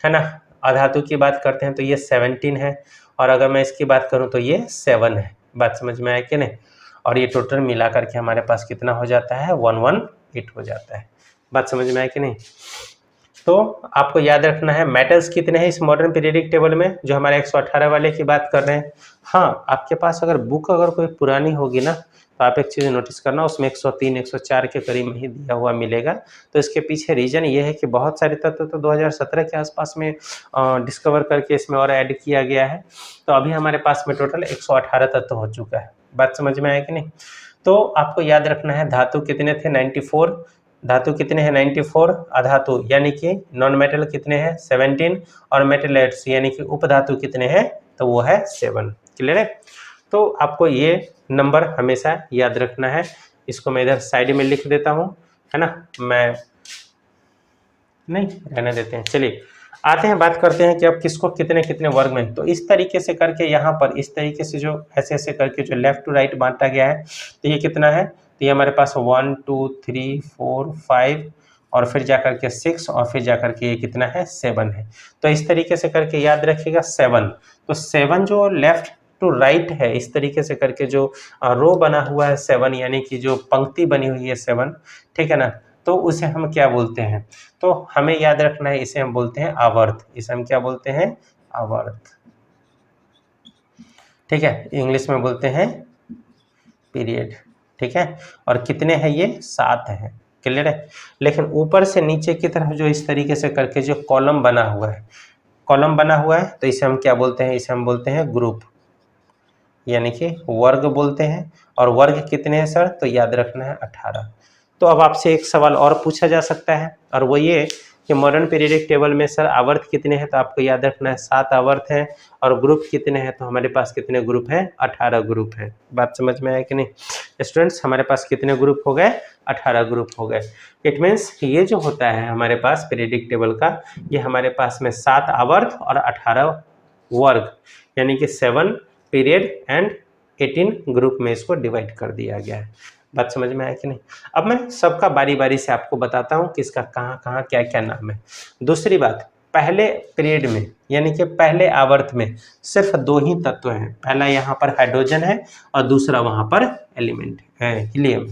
ना। अधातु की बात करते हैं तो ये 17 है, और अगर मैं इसकी बात करूं तो ये 7 है। बात समझ में आया कि नहीं। और ये टोटल मिला करके हमारे पास कितना हो जाता है, 118 हो जाता है। बात समझ में आया कि नहीं। तो आपको याद रखना है मेटल्स कितने हैं इस मॉडर्न पीरियडिक टेबल में, जो हमारे 118 वाले की बात कर रहे हैं। हाँ, आपके पास अगर बुक अगर कोई पुरानी होगी ना तो आप एक चीज़ नोटिस करना, उसमें 103, 104 के करीब में ही दिया हुआ मिलेगा। तो इसके पीछे रीजन ये है कि बहुत सारे तत्व तो 2017 के आसपास में डिस्कवर करके इसमें और ऐड किया गया है। तो अभी हमारे पास में टोटल 118 तत्व हो चुका है। बात समझ में आया कि नहीं। तो आपको याद रखना है धातु कितने थे, 94, धातु कितने हैं 94, अधातु यानी कि नॉन मेटल कितने हैं 17, और मेटलेट्स यानी कि उपधातु कितने हैं, तो वो है 7। क्लियर है। तो आपको ये नंबर हमेशा याद रखना है। इसको मैं इधर साइड में लिख देता हूँ, है ना, मैं नहीं रहने देते हैं। चलिए आते हैं, बात करते हैं कि अब किसको कितने कितने वर्ग में। तो इस तरीके से करके यहाँ पर इस तरीके से जो ऐसे ऐसे करके जो लेफ्ट टू राइट बांटा गया है, तो ये कितना है, तो ये हमारे पास 1 2 3 4 5 और फिर जाकर के 6 और फिर जाकर के ये कितना है 7 है। तो इस तरीके से करके याद रखिएगा 7। तो 7 जो लेफ्ट टू राइट है इस तरीके से करके जो रो बना हुआ है 7 यानी कि जो पंक्ति बनी हुई है 7, ठीक है ना, तो उसे हम क्या बोलते हैं, तो हमें याद रखना है इसे हम बोलते हैं आवर्त। इसे हम क्या बोलते हैं, आवर्त। ठीक है, इंग्लिश में बोलते हैं पीरियड। ठीक है, और कितने हैं ये 7 हैं। क्लियर है। लेकिन ऊपर से नीचे की तरफ जो इस तरीके से करके जो कॉलम बना हुआ है, तो इसे हम क्या बोलते हैं, इसे हम बोलते हैं ग्रुप यानी कि वर्ग बोलते हैं। और वर्ग कितने हैं सर, तो याद रखना है 18। तो अब आपसे एक सवाल और पूछा जा सकता है, और वो ये कि मॉडर्न पीरियडिक टेबल में सर आवर्त कितने हैं, तो आपको याद रखना है 7 आवर्त हैं। और ग्रुप कितने हैं, तो हमारे पास कितने ग्रुप हैं, 18 ग्रुप हैं। बात समझ में आया कि नहीं स्टूडेंट्स, हमारे पास कितने ग्रुप हो गए, 18 ग्रुप हो गए। इट मीन्स ये जो होता है हमारे पास पीरियडिक टेबल का, ये हमारे पास में 7 आवर्त और 18 वर्ग यानी कि 7 पीरियड एंड 18 ग्रुप में इसको डिवाइड कर दिया गया है। बात समझ में आया कि नहीं। अब मैं सबका बारी बारी से आपको बताता हूँ कि इसका कहाँ कहाँ क्या क्या नाम है। दूसरी बात, पहले पीरियड में यानी कि पहले आवर्त में सिर्फ 2 ही तत्व हैं, पहला यहाँ पर हाइड्रोजन है और दूसरा वहाँ पर एलिमेंट है, हीलियम।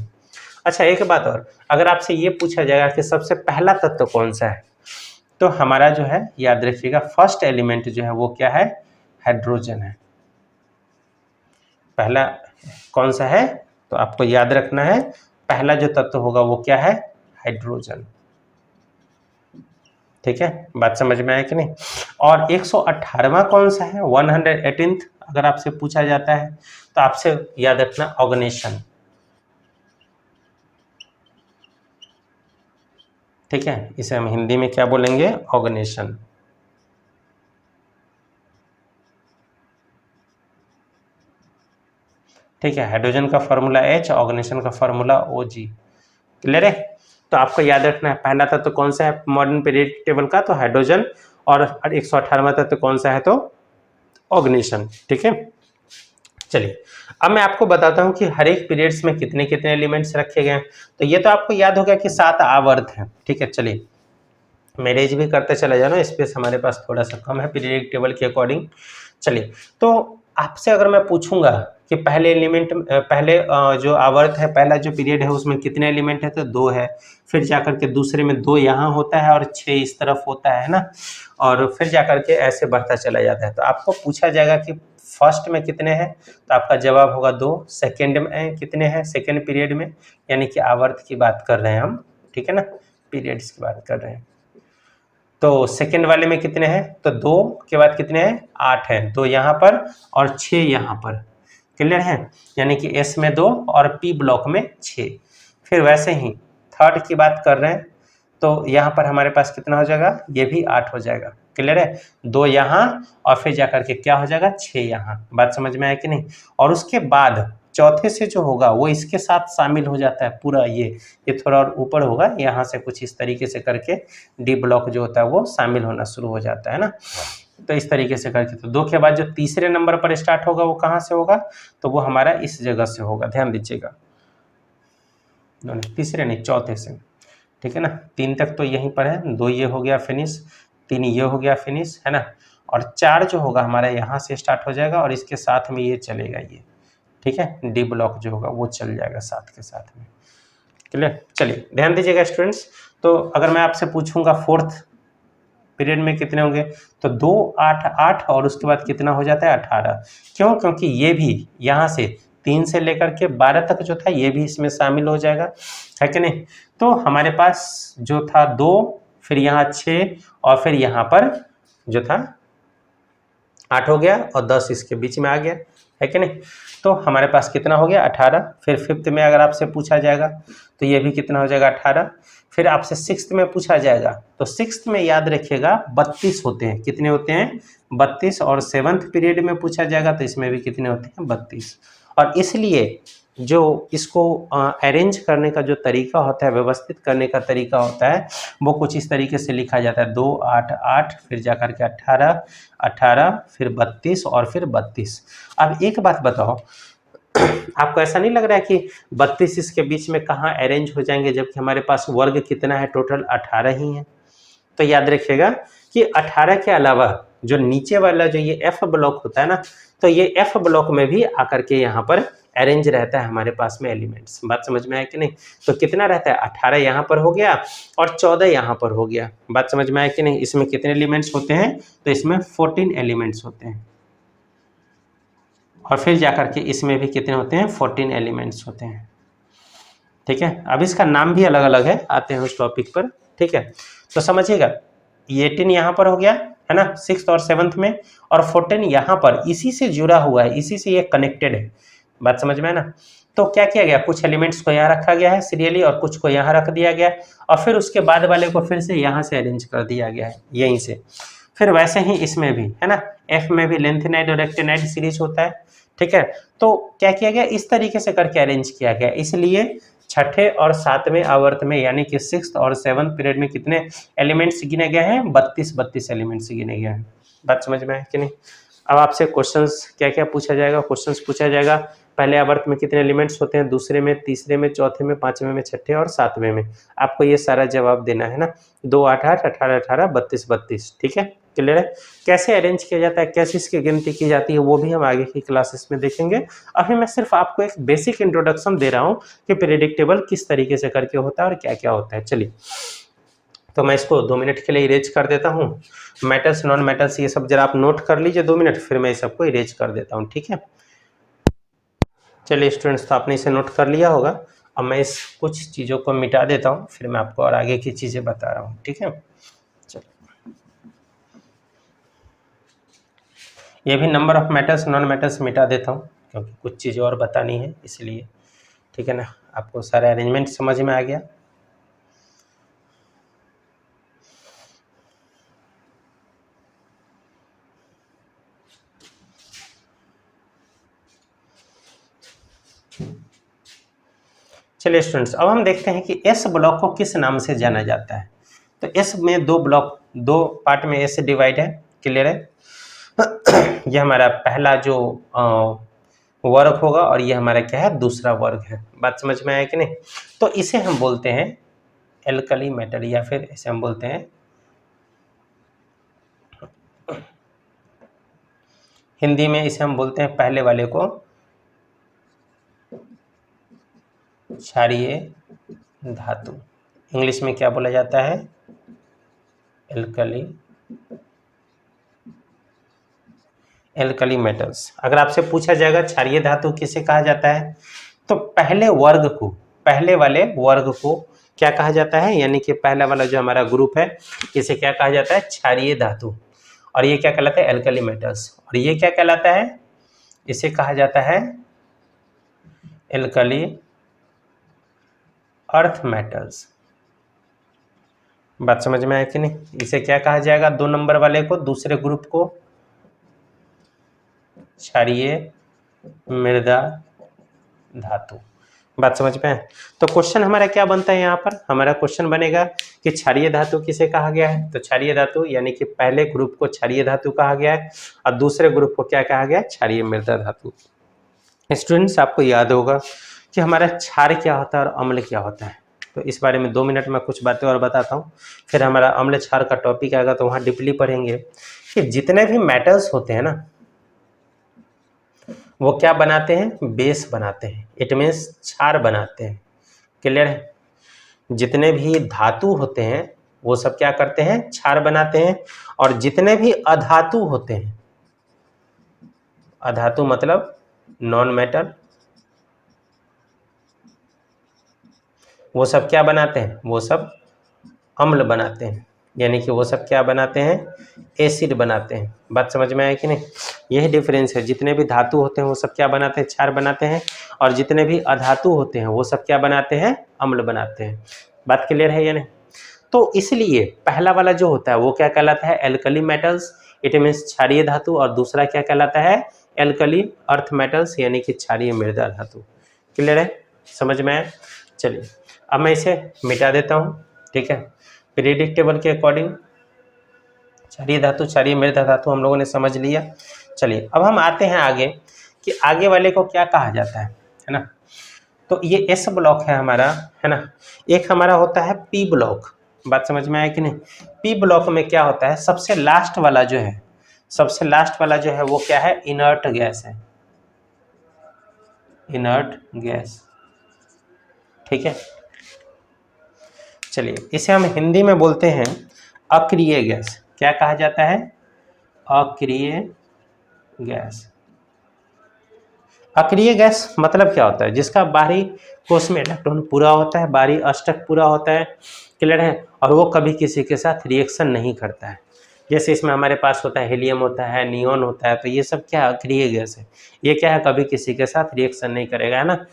अच्छा एक बात और, अगर आपसे ये पूछा जाएगा कि सबसे पहला तत्व कौन सा है, तो हमारा जो है याद रखिएगा फर्स्ट एलिमेंट जो है वो क्या है, हाइड्रोजन है। पहला कौन सा है, तो आपको याद रखना है पहला जो तत्व होगा वो क्या है, हाइड्रोजन। ठीक है, बात समझ में आया कि नहीं। और 118वां कौन सा है, 118th अगर आपसे पूछा जाता है तो आपसे याद रखना ऑर्गेनाइजेशन। ठीक है, इसे हम हिंदी में क्या बोलेंगे, ऑर्गेनेशन। ठीक है, हाइड्रोजन का फार्मूला H, ऑर्गेनेशन का फार्मूला OG। क्लियर है? तो आपको याद रखना है, पहला तत्व कौन सा है मॉडर्न पीरियोडिक टेबल का, तो हाइड्रोजन, और 118वां तत्व कौन सा है, तो ऑर्गेनेशन। ठीक है, चलिए अब मैं आपको बताता हूं कि हर एक पीरियड्स में कितने कितने एलिमेंट्स रखे गए हैं। तो ये तो आपको याद होगा कि 7 आवर्त हैं। ठीक है, चलिए मैनेज भी करते चला जाना, स्पेस हमारे पास थोड़ा सा कम है पीरियोडिक टेबल के अकॉर्डिंग। चलिए, तो आपसे अगर मैं पूछूंगा कि पहले एलिमेंट, पहले जो आवर्त है, पहला जो पीरियड है उसमें कितने एलिमेंट है, तो 2 है। फिर जाकर के दूसरे में 2 यहाँ होता है और 6 इस तरफ होता है ना, और फिर जाकर के ऐसे बढ़ता चला जाता है। तो आपको पूछा जाएगा कि फर्स्ट में कितने हैं, तो आपका जवाब होगा 2। सेकेंड में कितने हैं, सेकेंड पीरियड में, यानी कि आवर्त की बात कर रहे हैं हम, ठीक है ना, पीरियड्स की बात कर रहे हैं। तो सेकेंड वाले में कितने हैं, तो 2 के बाद कितने हैं, 8 हैं, 2 यहाँ पर और 6 यहाँ पर। क्लियर है, यानी कि एस में 2 और पी ब्लॉक में 6। फिर वैसे ही थर्ड की बात कर रहे हैं, तो यहाँ पर हमारे पास कितना हो जाएगा, ये भी 8 हो जाएगा। क्लियर है, 2 यहाँ और फिर जाकर के क्या हो जाएगा, 6 यहाँ। बात समझ में आया कि नहीं? और उसके बाद चौथे से जो होगा वो इसके साथ शामिल हो जाता है पूरा, ये थोड़ा और ऊपर होगा, यहाँ से कुछ इस तरीके से करके डी ब्लॉक जो होता है वो शामिल होना शुरू हो जाता है ना। तो इस तरीके से करके, तो 2 के बाद जो तीसरे नंबर पर स्टार्ट होगा वो कहाँ से होगा, तो वो हमारा इस जगह से होगा, ध्यान दीजिएगा, तीसरे नहीं चौथे से। ठीक है ना, 3 तक तो यहीं पर है, 2 ये हो गया फिनिश, 3 ये हो गया फिनिश, है ना, और 4 जो होगा हमारा यहाँ से स्टार्ट हो जाएगा और इसके साथ में ये चलेगा ये। ठीक है, डी ब्लॉक जो होगा वो चल जाएगा साथ के साथ में। क्लियर, चलिए ध्यान दीजिएगा स्टूडेंट्स। तो अगर मैं आपसे पूछूंगा फोर्थ पीरियड में कितने होंगे, तो 2 8 8 और उसके बाद कितना हो जाता है, 18। क्यों, क्योंकि ये भी यहाँ से 3 से लेकर के 12 तक जो था ये भी इसमें शामिल हो जाएगा, है कि नहीं। तो हमारे पास जो था 2, फिर यहाँ 6 और फिर यहाँ पर जो था 8 हो गया और 10 इसके बीच में आ गया, है कि नहीं। तो हमारे पास कितना हो गया, 18। फिर फिफ्थ में अगर आपसे पूछा जाएगा तो ये भी कितना हो जाएगा, 18। फिर आपसे सिक्स्थ में पूछा जाएगा तो सिक्स्थ में याद रखिएगा 32 होते हैं। कितने होते हैं, 32। और सेवन्थ पीरियड में पूछा जाएगा तो इसमें भी कितने होते हैं, 32। और इसलिए जो इसको अरेंज करने का जो तरीका होता है, व्यवस्थित करने का तरीका होता है, वो कुछ इस तरीके से लिखा जाता है, 2 8 8 फिर जाकर के 18 18 फिर 32 और फिर 32। अब एक बात बताओ, आपको ऐसा नहीं लग रहा है कि 32 इसके बीच में कहाँ अरेंज हो जाएंगे, जबकि हमारे पास वर्ग कितना है, टोटल 18 ही है। तो याद रखिएगा कि 18 के अलावा जो नीचे वाला जो ये एफ ब्लॉक होता है ना, तो ये एफ ब्लॉक में भी आकर के यहाँ पर अरेंज रहता है हमारे पास में एलिमेंट्स। बात समझ में आया कि नहीं। तो कितना रहता है, 18 यहाँ पर हो गया और 14 यहाँ पर हो गया। बात समझ में आया कि नहीं। इसमें कितने एलिमेंट्स होते हैं, तो इसमें 14 एलिमेंट्स होते हैं। और फिर जाकर के इसमें भी कितने होते हैं, 14 एलिमेंट्स होते हैं। ठीक है, अब इसका नाम भी अलग अलग है, आते हैं उस टॉपिक पर। ठीक है, तो समझिएगा 18 यहाँ पर हो गया है ना, 6th और 7th में, और 14 यहाँ पर इसी से जुड़ा हुआ है, इसी से ये कनेक्टेड है। बात समझ में है ना। तो क्या किया गया, कुछ एलिमेंट्स को यहाँ रखा गया है सीरियली और कुछ को यहाँ रख दिया गया, और फिर उसके बाद वाले को फिर से यहाँ से अरेंज कर दिया गया है यहीं से। फिर वैसे ही इसमें भी है ना, एफ में भी लेंथेनाइड और एक्टिनाइड सीरीज होता है। ठीक है, तो क्या किया गया, इस तरीके से करके अरेंज किया गया। इसलिए छठे और सातवें आवर्त में यानी कि 6th और 7th पीरियड में कितने एलिमेंट्स गिने गए हैं, 32 एलिमेंट्स गिने गए हैं। बात समझ में आए कि नहीं। अब आपसे क्वेश्चंस क्या क्या पूछा जाएगा, क्वेश्चंस पूछा जाएगा पहले आवर्त में कितने एलिमेंट्स होते हैं, दूसरे में, तीसरे में, चौथे में, पांचवें में, छठे और सातवें में। आपको ये सारा जवाब देना है ना, 2 8 8 18 18 32 32। ठीक है, क्लियर है। कैसे अरेंज किया जाता है, कैसे इसकी गिनती की जाती है, वो भी हम आगे की क्लासेस में देखेंगे। अभी मैं सिर्फ आपको एक बेसिक इंट्रोडक्शन दे रहा हूँ कि पीरियोडिक टेबल किस तरीके से करके होता है और क्या क्या होता है। चलिए, तो मैं इसको 2 मिनट के लिए इरेज कर देता हूँ। मेटल्स, नॉन मेटल्स, ये सब जरा आप नोट कर लीजिए 2 मिनट, फिर मैं इस सबको इरेज कर देता हूँ। ठीक है, चलिए स्टूडेंट्स, तो आपने इसे नोट कर लिया होगा। अब मैं इस कुछ चीज़ों को मिटा देता हूँ, फिर मैं आपको और आगे की चीज़ें बता रहा हूँ। ठीक है, चलिए, ये भी number of metals, non metals मिटा देता हूँ क्योंकि कुछ चीज़ें और बतानी है इसलिए। ठीक है ना, आपको सारा अरेंजमेंट समझ में आ गया। चलिए स्टूडेंट्स, अब हम देखते हैं कि एस ब्लॉक को किस नाम से जाना जाता है। तो एस में दो ब्लॉक, दो पार्ट में एस डिवाइड है, क्लियर है। ये हमारा पहला जो वर्ग होगा और ये हमारा क्या है, दूसरा वर्ग है। बात समझ में आया कि नहीं। तो इसे हम बोलते हैं एल्कली मेटल, या फिर इसे हम बोलते हैं, हिंदी में इसे हम बोलते हैं पहले वाले को क्षारीय धातु। इंग्लिश में क्या बोला जाता है, एल्कली मेटल्स। अगर आपसे पूछा जाएगा क्षारीय धातु किसे कहा जाता है, तो पहले वर्ग को, पहले वाले वर्ग को क्या कहा जाता है, यानी कि पहला वाला जो हमारा ग्रुप है इसे क्या कहा जाता है, क्षारीय धातु। और ये क्या कहलाता है, एल्कली मेटल्स। और ये क्या कहलाता है, इसे कहा जाता है एल्कली अर्थ मेटल्स। बात समझ में आया कि नहीं। इसे क्या कहा जाएगा, 2 नंबर वाले को, दूसरे ग्रुप को क्षारीय मृदा धातु। बात समझ में आए। तो क्वेश्चन हमारा क्या बनता है, यहाँ पर हमारा क्वेश्चन बनेगा कि क्षारीय धातु किसे कहा गया है। तो क्षारीय धातु यानी कि पहले ग्रुप को क्षारीय धातु कहा गया है और दूसरे ग्रुप को क्या कहा गया, क्षारीय मृदा धातु। स्टूडेंट्स, आपको याद होगा कि हमारा क्षार क्या होता है और अम्ल क्या होता है। तो इस बारे में 2 मिनट में कुछ बातें और बताता हूँ, फिर हमारा अम्ल क्षार का टॉपिक आएगा तो वहाँ डीपली पढ़ेंगे कि जितने भी मेटल्स होते हैं ना, वो क्या बनाते हैं, बेस बनाते हैं। इट मीन्स क्षार बनाते हैं, क्लियर है। जितने भी धातु होते हैं वो सब क्या करते हैं, क्षार बनाते हैं। और जितने भी अधातु होते हैं, अधातु मतलब नॉन मेटल, वो सब क्या बनाते हैं, वो सब अम्ल बनाते हैं। यानी कि वो सब क्या बनाते हैं, एसिड बनाते हैं। बात समझ में आया कि नहीं। यही डिफरेंस है, जितने भी धातु होते हैं वो सब क्या बनाते हैं, क्षार बनाते हैं। और जितने भी अधातु होते हैं वो सब क्या बनाते हैं, अम्ल बनाते हैं। बात क्लियर है या नहीं। तो इसलिए पहला वाला जो होता है वो क्या कहलाता है, एल्कली मेटल्स, इट मीन्स क्षारीय धातु। और दूसरा क्या कहलाता है, एल्कली अर्थ मेटल्स, यानी कि क्षारीय मृदा धातु। क्लियर है, समझ में आया। चलिए अब मैं इसे मिटा देता हूँ, ठीक है। पीरियडिक टेबल के अकॉर्डिंग क्षारीय धातु, क्षारीय मृदा धातु हम लोगों ने समझ लिया। चलिए अब हम आते हैं आगे कि आगे वाले को क्या कहा जाता है ना। तो ये एस ब्लॉक है हमारा, है ना। एक हमारा होता है पी ब्लॉक। बात समझ में आया कि नहीं। पी ब्लॉक में क्या होता है, सबसे लास्ट वाला जो है, सबसे लास्ट वाला जो है वो क्या है, इनर्ट गैस है, इनर्ट गैस, ठीक है। चलिए इसे हम हिंदी में बोलते हैं अक्रिय गैस। क्या कहा जाता है, अक्रिय गैस। अक्रिय गैस मतलब क्या होता है, जिसका बाहरी कोश में इलेक्ट्रॉन पूरा होता है, बाहरी अष्टक पूरा होता है, क्लियर है। और वो कभी किसी के साथ रिएक्शन नहीं करता है। जैसे इसमें हमारे पास होता है हीलियम होता है, नियोन होता है, तो ये सब क्या अक्रिय गैस है। ये क्या है, कभी किसी के साथ रिएक्शन नहीं करेगा, है ना।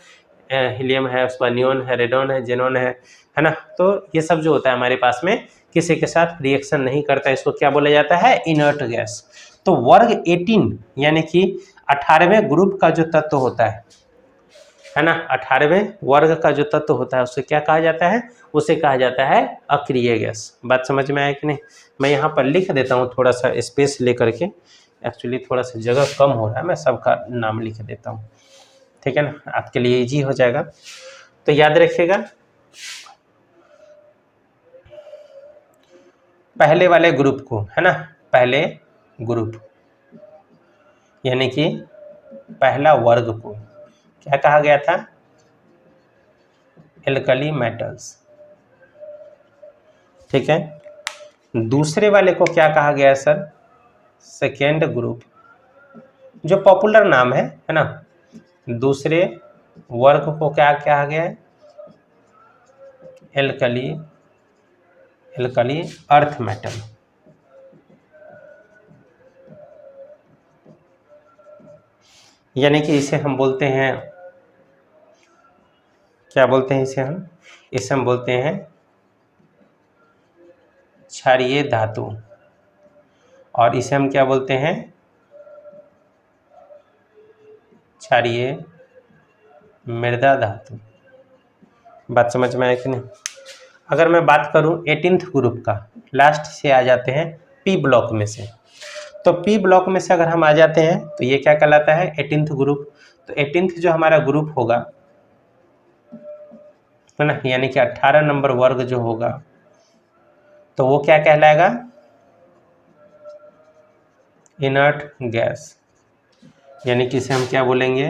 हीलियम है, उसका नियोन है, रेडोन है, जेनोन है ना। तो ये सब जो होता है हमारे पास में किसी के साथ रिएक्शन नहीं करता है, इसको क्या बोला जाता है, इनर्ट गैस। तो वर्ग 18 यानी कि 18वें ग्रुप का जो तत्व होता है ना, 18वें वर्ग का जो तत्व होता है उसे क्या कहा जाता है, उसे कहा जाता है अक्रिय गैस। बात समझ में आया कि नहीं। मैं यहाँ पर लिख देता हूँ थोड़ा सा स्पेस लेकर के, एक्चुअली थोड़ा सा जगह कम हो रहा है, मैं सबका नाम लिख देता हूँ, ठीक है ना, आपके लिए इजी हो जाएगा। तो याद रखिएगा, पहले वाले ग्रुप को, है ना, पहले ग्रुप यानी कि पहला वर्ग को क्या कहा गया था, एल्कली मेटल्स, ठीक है। दूसरे वाले को क्या कहा गया है सर, सेकेंड ग्रुप, जो पॉपुलर नाम है ना। दूसरे वर्ग को क्या कहा गया है, एल्कली, एल्कली अर्थ मेटल। यानी कि इसे हम बोलते हैं, क्या बोलते हैं इसे हम बोलते हैं क्षारीय धातु। और इसे हम क्या बोलते हैं, क्षारीय मृदा धातु। बात समझ में आया कि नहीं। अगर मैं बात करूं 18th ग्रुप का, लास्ट से आ जाते हैं पी ब्लॉक में से। तो पी ब्लॉक में से अगर हम आ जाते हैं तो ये क्या कहलाता है, 18th ग्रुप। तो 18th जो हमारा ग्रुप होगा है ना, यानी कि 18 नंबर वर्ग जो होगा तो वो क्या कहलाएगा, इनर्ट गैस, यानी कि इसे हम क्या बोलेंगे,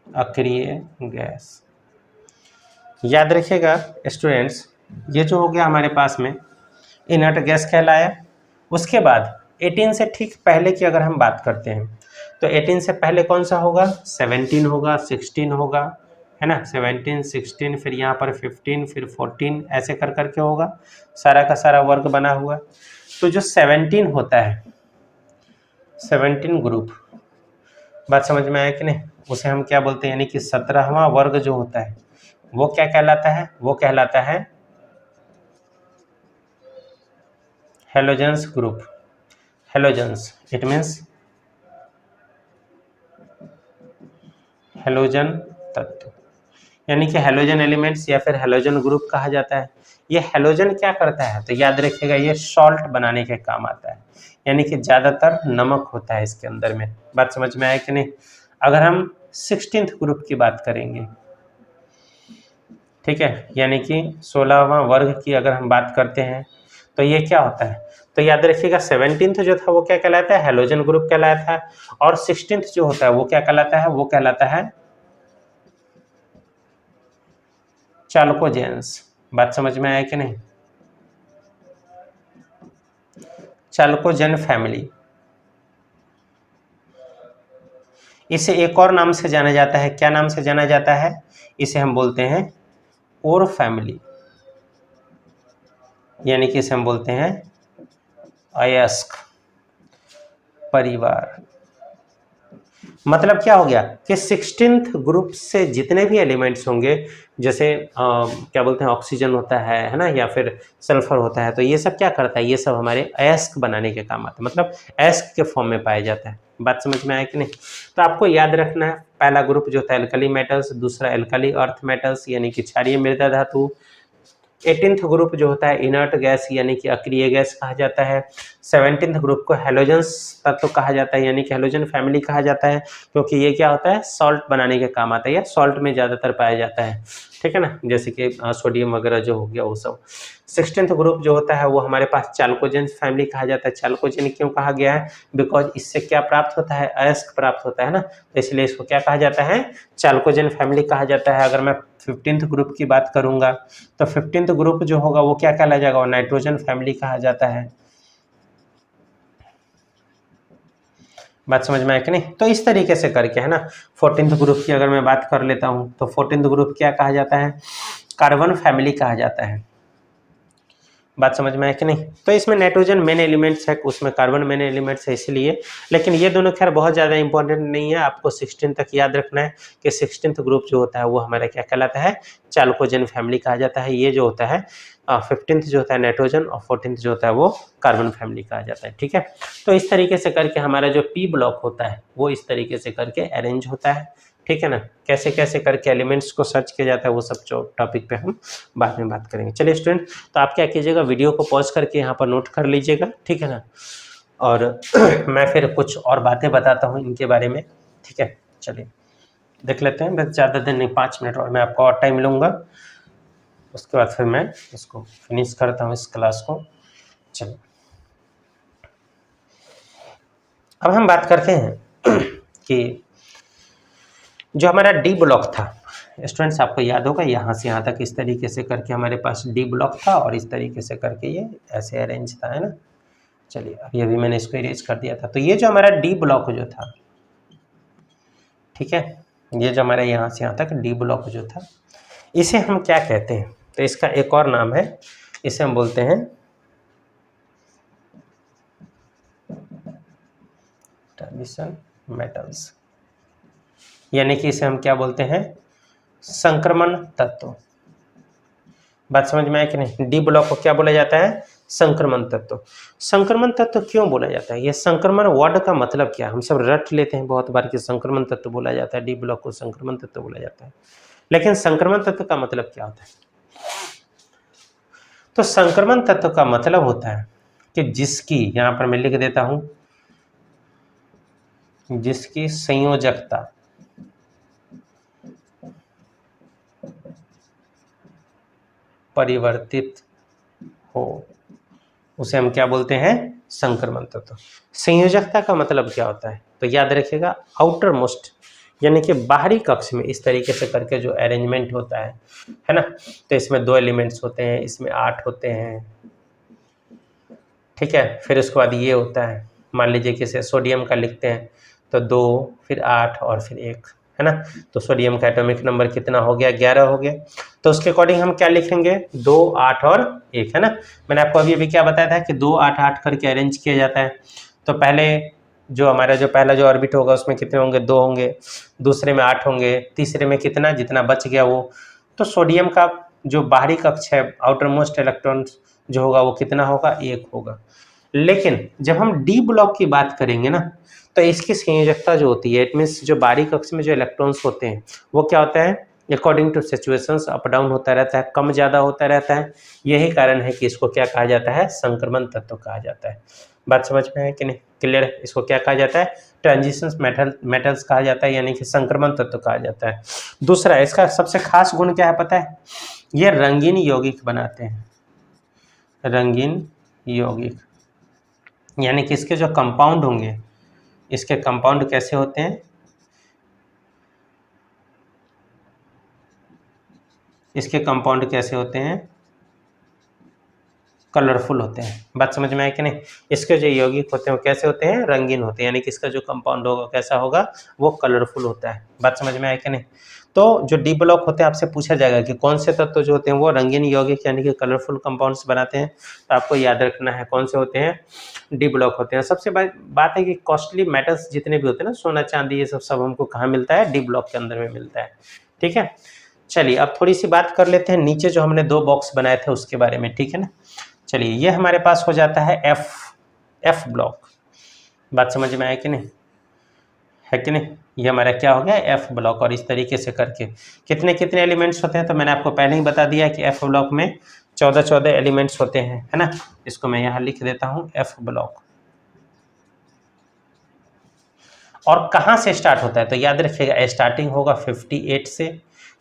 अक्रिय गैस। याद रखिएगा स्टूडेंट्स, ये जो हो गया हमारे पास में इनर्ट गैस कहलाया। उसके बाद 18 से ठीक पहले की अगर हम बात करते हैं तो 18 से पहले कौन सा होगा, 17 होगा, 16 होगा, है ना, 17 16, फिर यहाँ पर 15, फिर 14, ऐसे कर करके होगा, सारा का सारा वर्ग बना हुआ। तो जो 17 होता है, 17 ग्रुप, बात समझ में आया कि नहीं, उसे हम क्या बोलते हैं, यानी कि 17वां वर्ग जो होता है वो क्या कहलाता है, वो कहलाता है halogens group. Halogens it means halogen तत्व, यानी कि हेलोजन एलिमेंट्स या फिर हेलोजन ग्रुप कहा जाता है। ये हेलोजन क्या करता है, तो याद रखिएगा ये सॉल्ट बनाने के काम आता है, यानी कि ज़्यादातर नमक होता है इसके अंदर में। बात समझ में आया कि नहीं। अगर हम 16th ग्रुप की बात करेंगे, ठीक है, यानी कि 16वां वर्ग की अगर हम बात करते हैं तो ये क्या होता है, तो याद रखिएगा 17th जो था वो क्या कहलाता है, हेलोजन ग्रुप कहलाता है, और 16th जो होता है वो क्या कहलाता है, वो कहलाता है चाल्कोजेंस। बात समझ में आया कि नहीं, चाल्कोजेन फैमिली। इसे एक और नाम से जाना जाता है, क्या नाम से जाना जाता है, इसे हम बोलते हैं ओर फैमिली, यानी कि इसे हम बोलते हैं अयस्क परिवार। मतलब क्या हो गया कि 16th ग्रुप से जितने भी एलिमेंट्स होंगे, जैसे क्या बोलते हैं ऑक्सीजन होता है ना, या फिर सल्फर होता है, तो ये सब क्या करता है, ये सब हमारे अयस्क बनाने के काम आता है, मतलब अयस्क के फॉर्म में पाया जाता है। बात समझ में आया कि नहीं। तो आपको याद रखना है, पहला ग्रुप जो था एल्कली मेटल्स, दूसरा एल्कली अर्थ मेटल्स यानी कि क्षारीय मृदा धातु। 18th ग्रुप जो होता है इनर्ट गैस यानी कि अक्रिय गैस कहा जाता है। 17th ग्रुप को हेलोजेंस तत्व कहा जाता है, यानी कि हेलोजन फैमिली कहा जाता है, क्योंकि ये क्या होता है, सॉल्ट बनाने के काम आता है, या सॉल्ट में ज़्यादातर पाया जाता है, ठीक है ना, जैसे कि सोडियम वगैरह जो हो गया वो सब। 16th ग्रुप जो होता है वो हमारे पास चाल्कोजेन फैमिली कहा जाता है। चाल्कोजेन क्यों कहा गया है, बिकॉज इससे क्या प्राप्त होता है, अयस्क प्राप्त होता है ना, तो इसलिए इसको क्या कहा जाता है, चाल्कोजेन फैमिली कहा जाता है। अगर मैं 15th ग्रुप की बात करूंगा तो 15th ग्रुप जो होगा वो क्या कहला जाएगा, वो नाइट्रोजन फैमिली कहा जाता है। बात समझ में आया कि नहीं। तो इस तरीके से करके, है ना, 14th ग्रुप की अगर मैं बात कर लेता हूं तो 14th ग्रुप क्या कहा जाता है, कार्बन फैमिली कहा जाता है। बात समझ में आया कि नहीं। तो इसमें नाइट्रोजन मेन एलिमेंट्स है, उसमें कार्बन मेन एलिमेंट्स है, इसलिए, लेकिन ये दोनों खैर बहुत ज़्यादा इंपॉर्टेंट नहीं है, आपको 16 तक याद रखना है कि 16th ग्रुप जो होता है वो हमारा क्या कहलाता है, चाल्कोजेन फैमिली कहा जाता है। ये जो होता है 15th जो होता है नाइट्रोजन, और 14th जो होता है वो कार्बन फैमिली कहा जाता है, ठीक है। तो इस तरीके से करके हमारा जो पी ब्लॉक होता है वो इस तरीके से करके अरेंज होता है, ठीक है ना। कैसे कैसे करके एलिमेंट्स को सर्च किया जाता है वो सब जो टॉपिक पे हम बाद में बात करेंगे। चलिए स्टूडेंट, तो आप क्या कीजिएगा, वीडियो को पॉज करके यहाँ पर नोट कर लीजिएगा, ठीक है ना, और मैं फिर कुछ और बातें बताता हूँ इनके बारे में, ठीक है। चलिए देख लेते हैं, बस ज़्यादा देर नहीं, 5 मिनट और मैं आपको और टाइम लूँगा, उसके बाद फिर मैं इसको फिनिश करता हूँ इस क्लास को। चलिए अब हम बात करते हैं कि जो हमारा डी ब्लॉक था, स्टूडेंट्स आपको याद होगा यहाँ से यहाँ तक इस तरीके से करके हमारे पास डी ब्लॉक था, और इस तरीके से करके ये ऐसे अरेंज था, है ना। चलिए अभी मैंने इसको इरेज कर दिया था। तो ये जो हमारा डी ब्लॉक जो था, ठीक है, ये जो हमारा यहाँ से यहाँ तक डी ब्लॉक जो था, इसे हम क्या कहते हैं, तो इसका एक और नाम है, इसे हम बोलते हैं ट्रांजिशन मेटल्स, यानी कि इसे हम क्या बोलते हैं, संक्रमण तत्व। बात समझ में आया कि नहीं। डी ब्लॉक को क्या बोला जाता है, संक्रमण तत्व। संक्रमण तत्व क्यों बोला जाता है, ये संक्रमण वर्ड का मतलब क्या, हम सब रट लेते हैं बहुत बार कि संक्रमण तत्व बोला जाता है, डी ब्लॉक को संक्रमण तत्व बोला जाता है। लेकिन संक्रमण तत्व का मतलब क्या होता है? तो संक्रमण तत्व का मतलब होता है कि जिसकी, यहां पर मैं लिख देता हूं, जिसकी संयोजकता परिवर्तित हो, उसे हम क्या बोलते हैं? संक्रमण तत्व। संयोजकता का मतलब क्या होता है? तो याद रखिएगा, आउटर मोस्ट यानी कि बाहरी कक्ष में इस तरीके से करके जो अरेंजमेंट होता है ना, तो इसमें 2 एलिमेंट्स होते हैं, इसमें 8 होते हैं, ठीक है। फिर उसके बाद ये होता है, मान लीजिए किसे सोडियम का लिखते हैं तो 2, फिर 8 और फिर 1, है ना। तो सोडियम का एटॉमिक नंबर कितना हो गया? 11 हो गया। तो उसके अकॉर्डिंग हम क्या लिखेंगे? 2, 8 और 1, है ना। मैंने आपको अभी क्या बताया था कि 2, 8, 8 करके अरेंज किया जाता है। तो पहले जो हमारा जो पहला जो ऑर्बिट होगा उसमें कितने होंगे? 2 होंगे, दूसरे में 8 होंगे, तीसरे में कितना, जितना बच गया वो। तो सोडियम का जो बाहरी कक्ष है, आउटर मोस्ट इलेक्ट्रॉन जो होगा वो कितना होगा? 1 होगा। लेकिन जब हम डी ब्लॉक की बात करेंगे ना, तो इसकी संयोजकता जो होती है, इट मीन्स जो बाहरी कक्ष में जो इलेक्ट्रॉन्स होते हैं वो क्या होता है? According to situations up down होता रहता है, कम ज़्यादा होता रहता है। यही कारण है कि इसको क्या कहा जाता है? संक्रमण तत्व कहा जाता है। बात समझ में है कि नहीं? क्लियर है? इसको क्या कहा जाता है? ट्रांजिशन मेटल्स कहा जाता है, यानी कि संक्रमण तत्व कहा जाता है। दूसरा, इसका सबसे खास गुण क्या है पता है? ये रंगीन यौगिक बनाते हैं, रंगीन यौगिक, यानी कि इसके जो कंपाउंड होंगे, इसके कंपाउंड कैसे होते हैं? इसके कंपाउंड कैसे होते हैं? कलरफुल होते हैं। बात समझ में आए कि नहीं? इसके जो यौगिक होते हैं वो कैसे होते हैं? रंगीन होते हैं, यानी कि इसका जो कंपाउंड होगा कैसा होगा? वो कलरफुल होता है। बात समझ में आए कि नहीं? तो जो डी ब्लॉक होते हैं, आपसे पूछा जाएगा कि कौन से तत्व जो होते हैं वो रंगीन यौगिक यानी कि कलरफुल कंपाउंड्स बनाते हैं, तो आपको याद रखना है कौन से होते हैं? डी ब्लॉक होते हैं। सबसे बात है कि कॉस्टली मेटल्स जितने भी होते हैं ना, सोना चांदी, ये सब हमको कहाँ मिलता है? डी ब्लॉक के अंदर में मिलता है, ठीक है। चलिए अब थोड़ी सी बात कर लेते हैं नीचे जो हमने 2 बॉक्स बनाए थे उसके बारे में, ठीक है ना। चलिए ये हमारे पास हो जाता है एफ ब्लॉक। बात समझ में आया कि नहीं? है कि नहीं? ये हमारा क्या हो गया? F block. और इस तरीके से करके कितने कितने एलिमेंट्स होते हैं? तो मैंने आपको पहले ही बता दिया कि एफ ब्लॉक में 14 एलिमेंट्स होते हैं, है ना। इसको मैं यहाँ लिख देता हूँ, एफ ब्लॉक। और कहाँ से स्टार्ट होता है? तो याद रखिएगा, स्टार्टिंग होगा 58 से,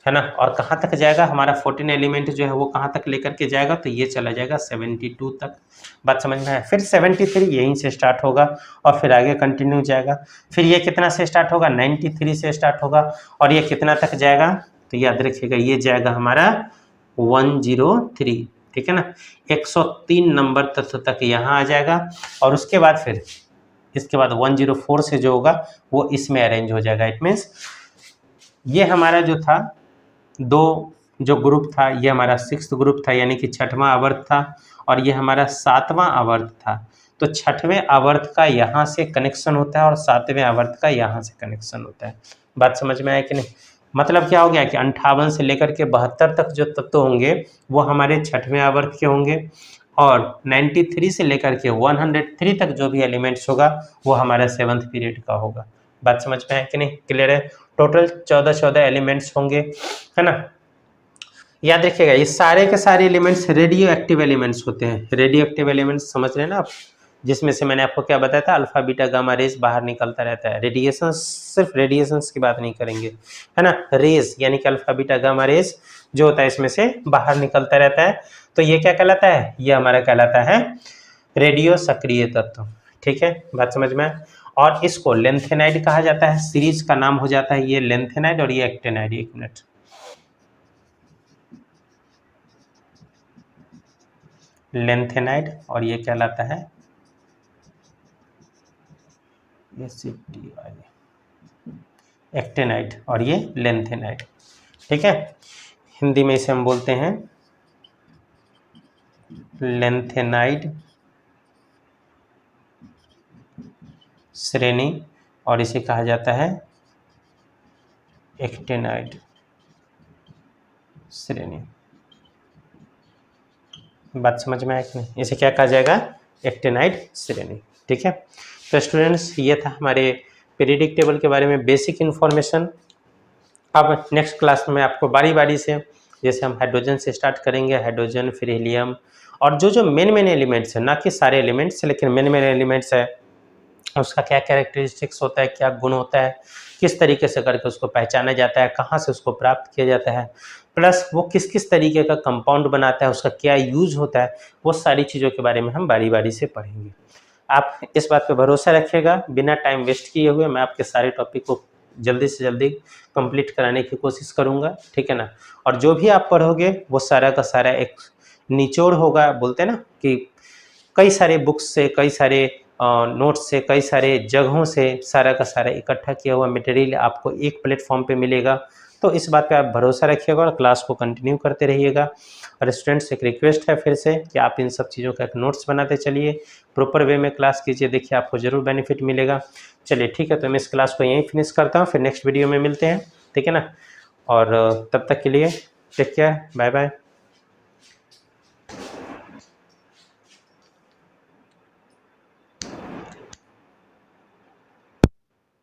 है ना। और कहाँ तक जाएगा? हमारा 14 एलिमेंट जो है वो कहाँ तक लेकर के जाएगा? तो ये चला जाएगा 72 तक। बात समझ में है? फिर 73 यहीं से स्टार्ट होगा और फिर आगे कंटिन्यू जाएगा। फिर ये कितना से स्टार्ट होगा? 93 से स्टार्ट होगा और ये कितना तक जाएगा? तो याद रखिएगा ये जाएगा हमारा 103, ठीक है ना। 103 नंबर तत्व तक यहाँ आ जाएगा और उसके बाद फिर इसके बाद 104 से जो होगा वो इसमें अरेंज हो जाएगा। इट मीन्स ये हमारा जो था 2 जो ग्रुप था, ये हमारा 6th ग्रुप था, यानी कि 6वां आवर्त था, और ये हमारा 7वां आवर्त था। तो 6वें आवर्त का यहाँ से कनेक्शन होता है और 7वें आवर्त का यहाँ से कनेक्शन होता है। बात समझ में आया कि नहीं? मतलब क्या हो गया कि 58 से लेकर के 72 तक जो तत्व होंगे वो हमारे 6वें आवर्त के होंगे, और 93 से लेकर के 103 तक जो भी एलिमेंट्स होगा वो हमारा 7th पीरियड का होगा। बात समझ में है कि नहीं? क्लियर है? टोटल 14 एलिमेंट्स होंगे, है ना। याद रखिएगा ये सारे के सारे एलिमेंट्स रेडियो एक्टिव एलिमेंट्स होते हैं। रेडियो एक्टिव एलिमेंट्स समझ रहे हैं ना आप? जिसमें से मैंने आपको क्या बताया था? अल्फा बीटा गामा रेज बाहर निकलता रहता है। रेडिएशन, सिर्फ रेडिएशंस की बात नहीं करेंगे, है ना। रेज यानी कि अल्फा बीटा गामा रेज जो होता है इसमें से बाहर निकलता रहता है। तो ये क्या कहलाता है? ये हमारा कहलाता है रेडियो सक्रिय तत्व, ठीक है। बात समझ में? और इसको लेंथेनाइड कहा जाता है। सीरीज का नाम हो जाता है ये लेंथेनाइड और ये एक्टेनाइड। 1 मिनट, लेंथेनाइड और ये कहलाता है एक्टेनाइड और ये लेंथेनाइड, ठीक है। हिंदी में इसे हम बोलते हैं लेंथेनाइड श्रेणी और इसे कहा जाता है एक्टेनाइड श्रेणी। बात समझ में आया कि नहीं? इसे क्या कहा जाएगा? एक्टेनाइड श्रेणी, ठीक है। तो स्टूडेंट्स ये था हमारे पीरियडिक टेबल के बारे में बेसिक इन्फॉर्मेशन। अब नेक्स्ट क्लास में आपको बारी बारी से, जैसे हम हाइड्रोजन से स्टार्ट करेंगे, हाइड्रोजन फिर हीलियम, और जो मेन एलिमेंट्स हैं, ना कि सारे एलिमेंट्स लेकिन मेन एलिमेंट्स है, उसका क्या कैरेक्टरिस्टिक्स होता है, क्या गुण होता है, किस तरीके से करके उसको पहचाना जाता है, कहाँ से उसको प्राप्त किया जाता है, प्लस वो किस किस तरीके का कंपाउंड बनाता है, उसका क्या यूज होता है, वो सारी चीज़ों के बारे में हम बारी बारी से पढ़ेंगे। आप इस बात पे भरोसा रखिएगा, बिना टाइम वेस्ट किए हुए मैं आपके सारे टॉपिक को जल्दी से जल्दी कंप्लीट कराने की कोशिश करूँगा, ठीक है ना। और जो भी आप पढ़ोगे वो सारा का सारा एक निचोड़ होगा, बोलते हैं ना कि कई सारे बुक्स से, कई सारे नोट्स से, कई सारे जगहों से सारा का सारा इकट्ठा किया हुआ मटेरियल आपको एक प्लेटफॉर्म पे मिलेगा। तो इस बात पे आप भरोसा रखिएगा और क्लास को कंटिन्यू करते रहिएगा। और स्टूडेंट्स एक रिक्वेस्ट है फिर से कि आप इन सब चीज़ों का एक नोट्स बनाते चलिए, प्रॉपर वे में क्लास कीजिए, देखिए आपको ज़रूर बेनिफिट मिलेगा। चलिए ठीक है, तो मैं इस क्लास को यहीं फिनिश करता हूँ, फिर नेक्स्ट वीडियो में मिलते हैं, ठीक है ना। और तब तक के लिए टेक केयर, बाय बाय।